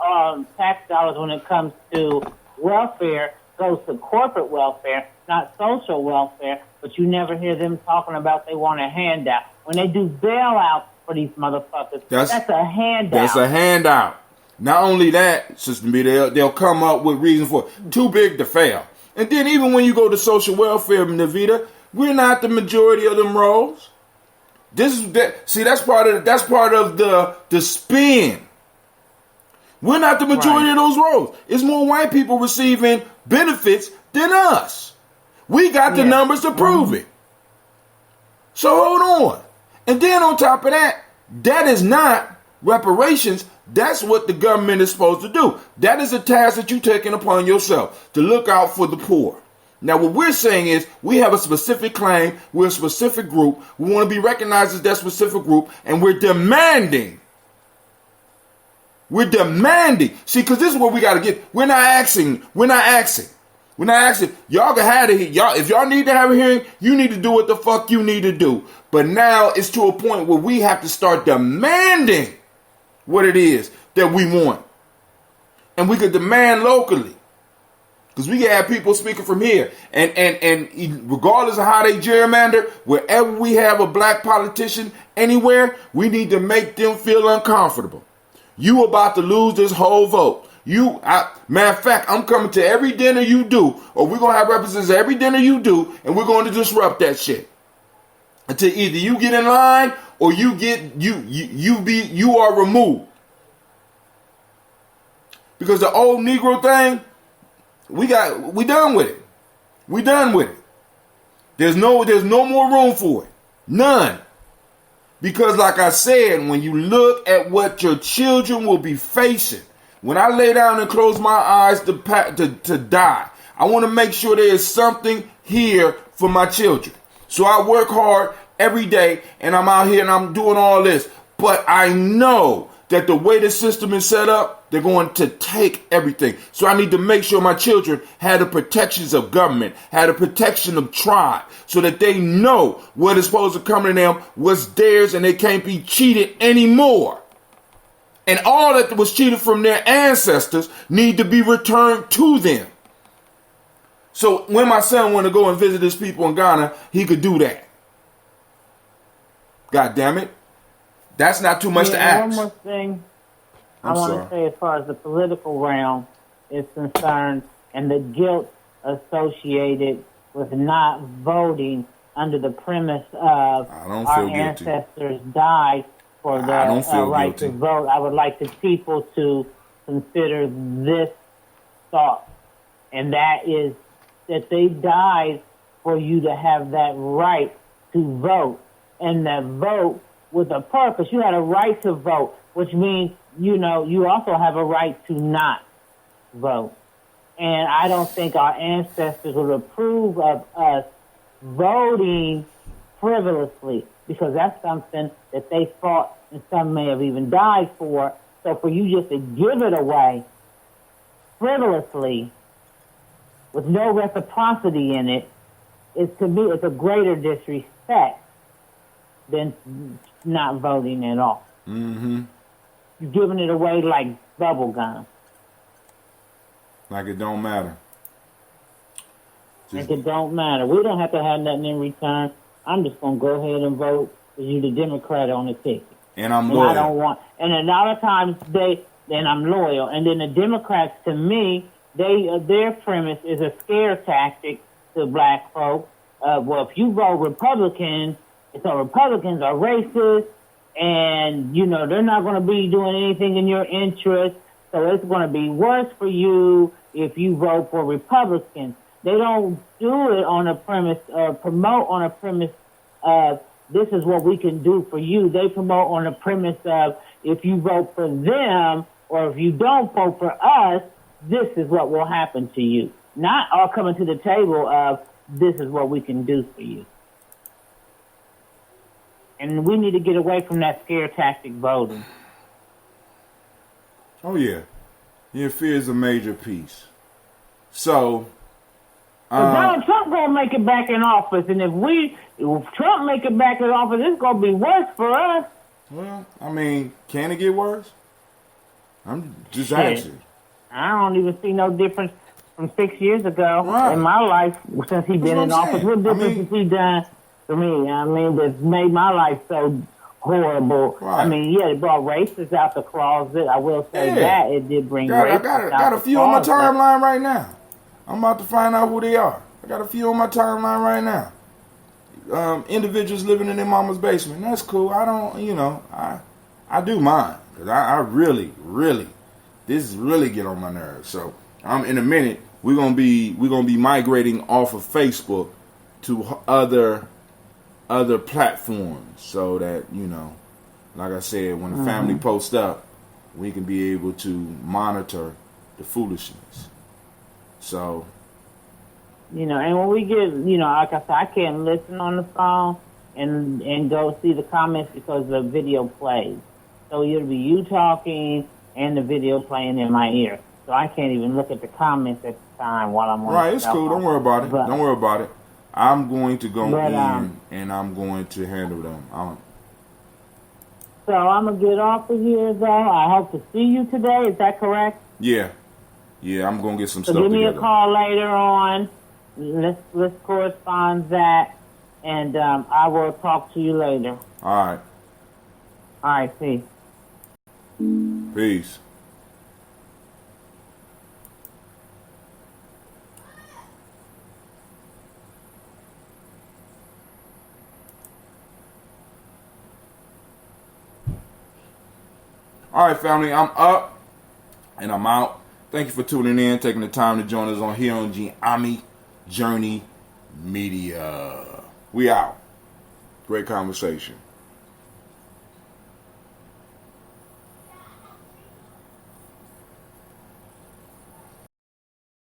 tax dollars when it comes to welfare goes to corporate welfare, not social welfare, but you never hear them talking about they want a handout. When they do bailouts for these motherfuckers, that's a handout. That's a handout. Not only that, Sister B, they'll come up with reasons for it. Too big to fail. And then even when you go to social welfare, Navita, we're not the majority of them roles. That's part of the spin. We're not the majority of those roles. It's more white people receiving benefits than us. We got the numbers to prove it. So hold on. And then on top of that, that is not reparations. That's what the government is supposed to do. That is a task that you're taking upon yourself, to look out for the poor. Now, what we're saying is we have a specific claim. We're a specific group. We want to be recognized as that specific group, and we're demanding. We're demanding. See, because this is what we got to get. We're not asking. Y'all can have it. If y'all need to have a hearing, you need to do what the fuck you need to do. But now it's to a point where we have to start demanding what it is that we want. And we could demand locally. Because we can have people speaking from here. And regardless of how they gerrymander, wherever we have a black politician anywhere, we need to make them feel uncomfortable. You about to lose this whole vote. Matter of fact, I'm coming to every dinner you do, or we're going to have representatives at every dinner you do, and we're going to disrupt that shit. Until either you get in line or you are removed. Because the old Negro thing, we done with it. We done with it. There's no more room for it. None. Because like I said, when you look at what your children will be facing, when I lay down and close my eyes to die, I want to make sure there is something here for my children. So I work hard every day and I'm out here and I'm doing all this. But I know that the way the system is set up, they're going to take everything. So I need to make sure my children have the protections of government, have the protection of tribe, so that they know what is supposed to come to them, what's theirs, and they can't be cheated anymore. And all that was cheated from their ancestors need to be returned to them. So when my son want to go and visit his people in Ghana, he could do that. God damn it. That's not too much to ask. One more thing I want to say as far as the political realm is concerned and the guilt associated with not voting under the premise of our ancestors died for the right to vote. I would like the people to consider this thought, and that is that they died for you to have that right to vote, and that vote with a purpose. You had a right to vote, which means, you also have a right to not vote. And I don't think our ancestors would approve of us voting frivolously, because that's something that they fought and some may have even died for. So for you just to give it away frivolously with no reciprocity in it, to me, it's a greater disrespect than not voting at all. Mm-hmm. giving it away like bubble gum. Like it don't matter. Like it don't matter. We don't have to have nothing in return. I'm just gonna go ahead and vote for you, the Democrat, on the ticket. And I'm loyal. I don't want. And a lot of times and I'm loyal. And then the Democrats, to me, their premise is a scare tactic to black folks. Well, if you vote Republican, so Republicans are racist, and they're not going to be doing anything in your interest. So it's going to be worse for you if you vote for Republicans. They don't do it on a premise, promote on a premise of this is what we can do for you. They promote on a premise of if you vote for them or if you don't vote for us, this is what will happen to you. Not all coming to the table of this is what we can do for you. And we need to get away from that scare tactic voting. Oh, yeah. Yeah, fear is a major piece. So, Donald Trump gonna make it back in office, and if Trump make it back in office, it's gonna be worse for us. Well, I mean, can it get worse? I'm just asking. I don't even see no difference from 6 years ago in my life since he's been in office. What difference has he done for me? I mean, that's made my life so horrible. Right. I mean, yeah, it brought racists out the closet. I will say that it did bring racists out the closet. I got a few on my timeline right now. I'm about to find out who they are. I got a few on my timeline right now. Individuals living in their mama's basement. That's cool. I don't, I do mine. Because I really, this really get on my nerves. So, in a minute, we're gonna be migrating off of Facebook to other platforms so that, like I said, when the family posts up, we can be able to monitor the foolishness. So, and when we get, like I said, I can't listen on the phone and go see the comments because the video plays. So it'll be you talking and the video playing in my ear. So I can't even look at the comments at the time while I'm on. Right, it's cool. Don't worry about it. Don't worry about it. I'm going to go in and I'm going to handle them. So I'm going to get off of here, though. I hope to see you today. Is that correct? Yeah. Yeah, I'm going to get some stuff together. Give me a call later on. Let's correspond that. And I will talk to you later. All right. All right, peace. Peace. All right, family, I'm up and I'm out. Thank you for tuning in, taking the time to join us on here on Gye-Nyame Journey Media. We out. Great conversation.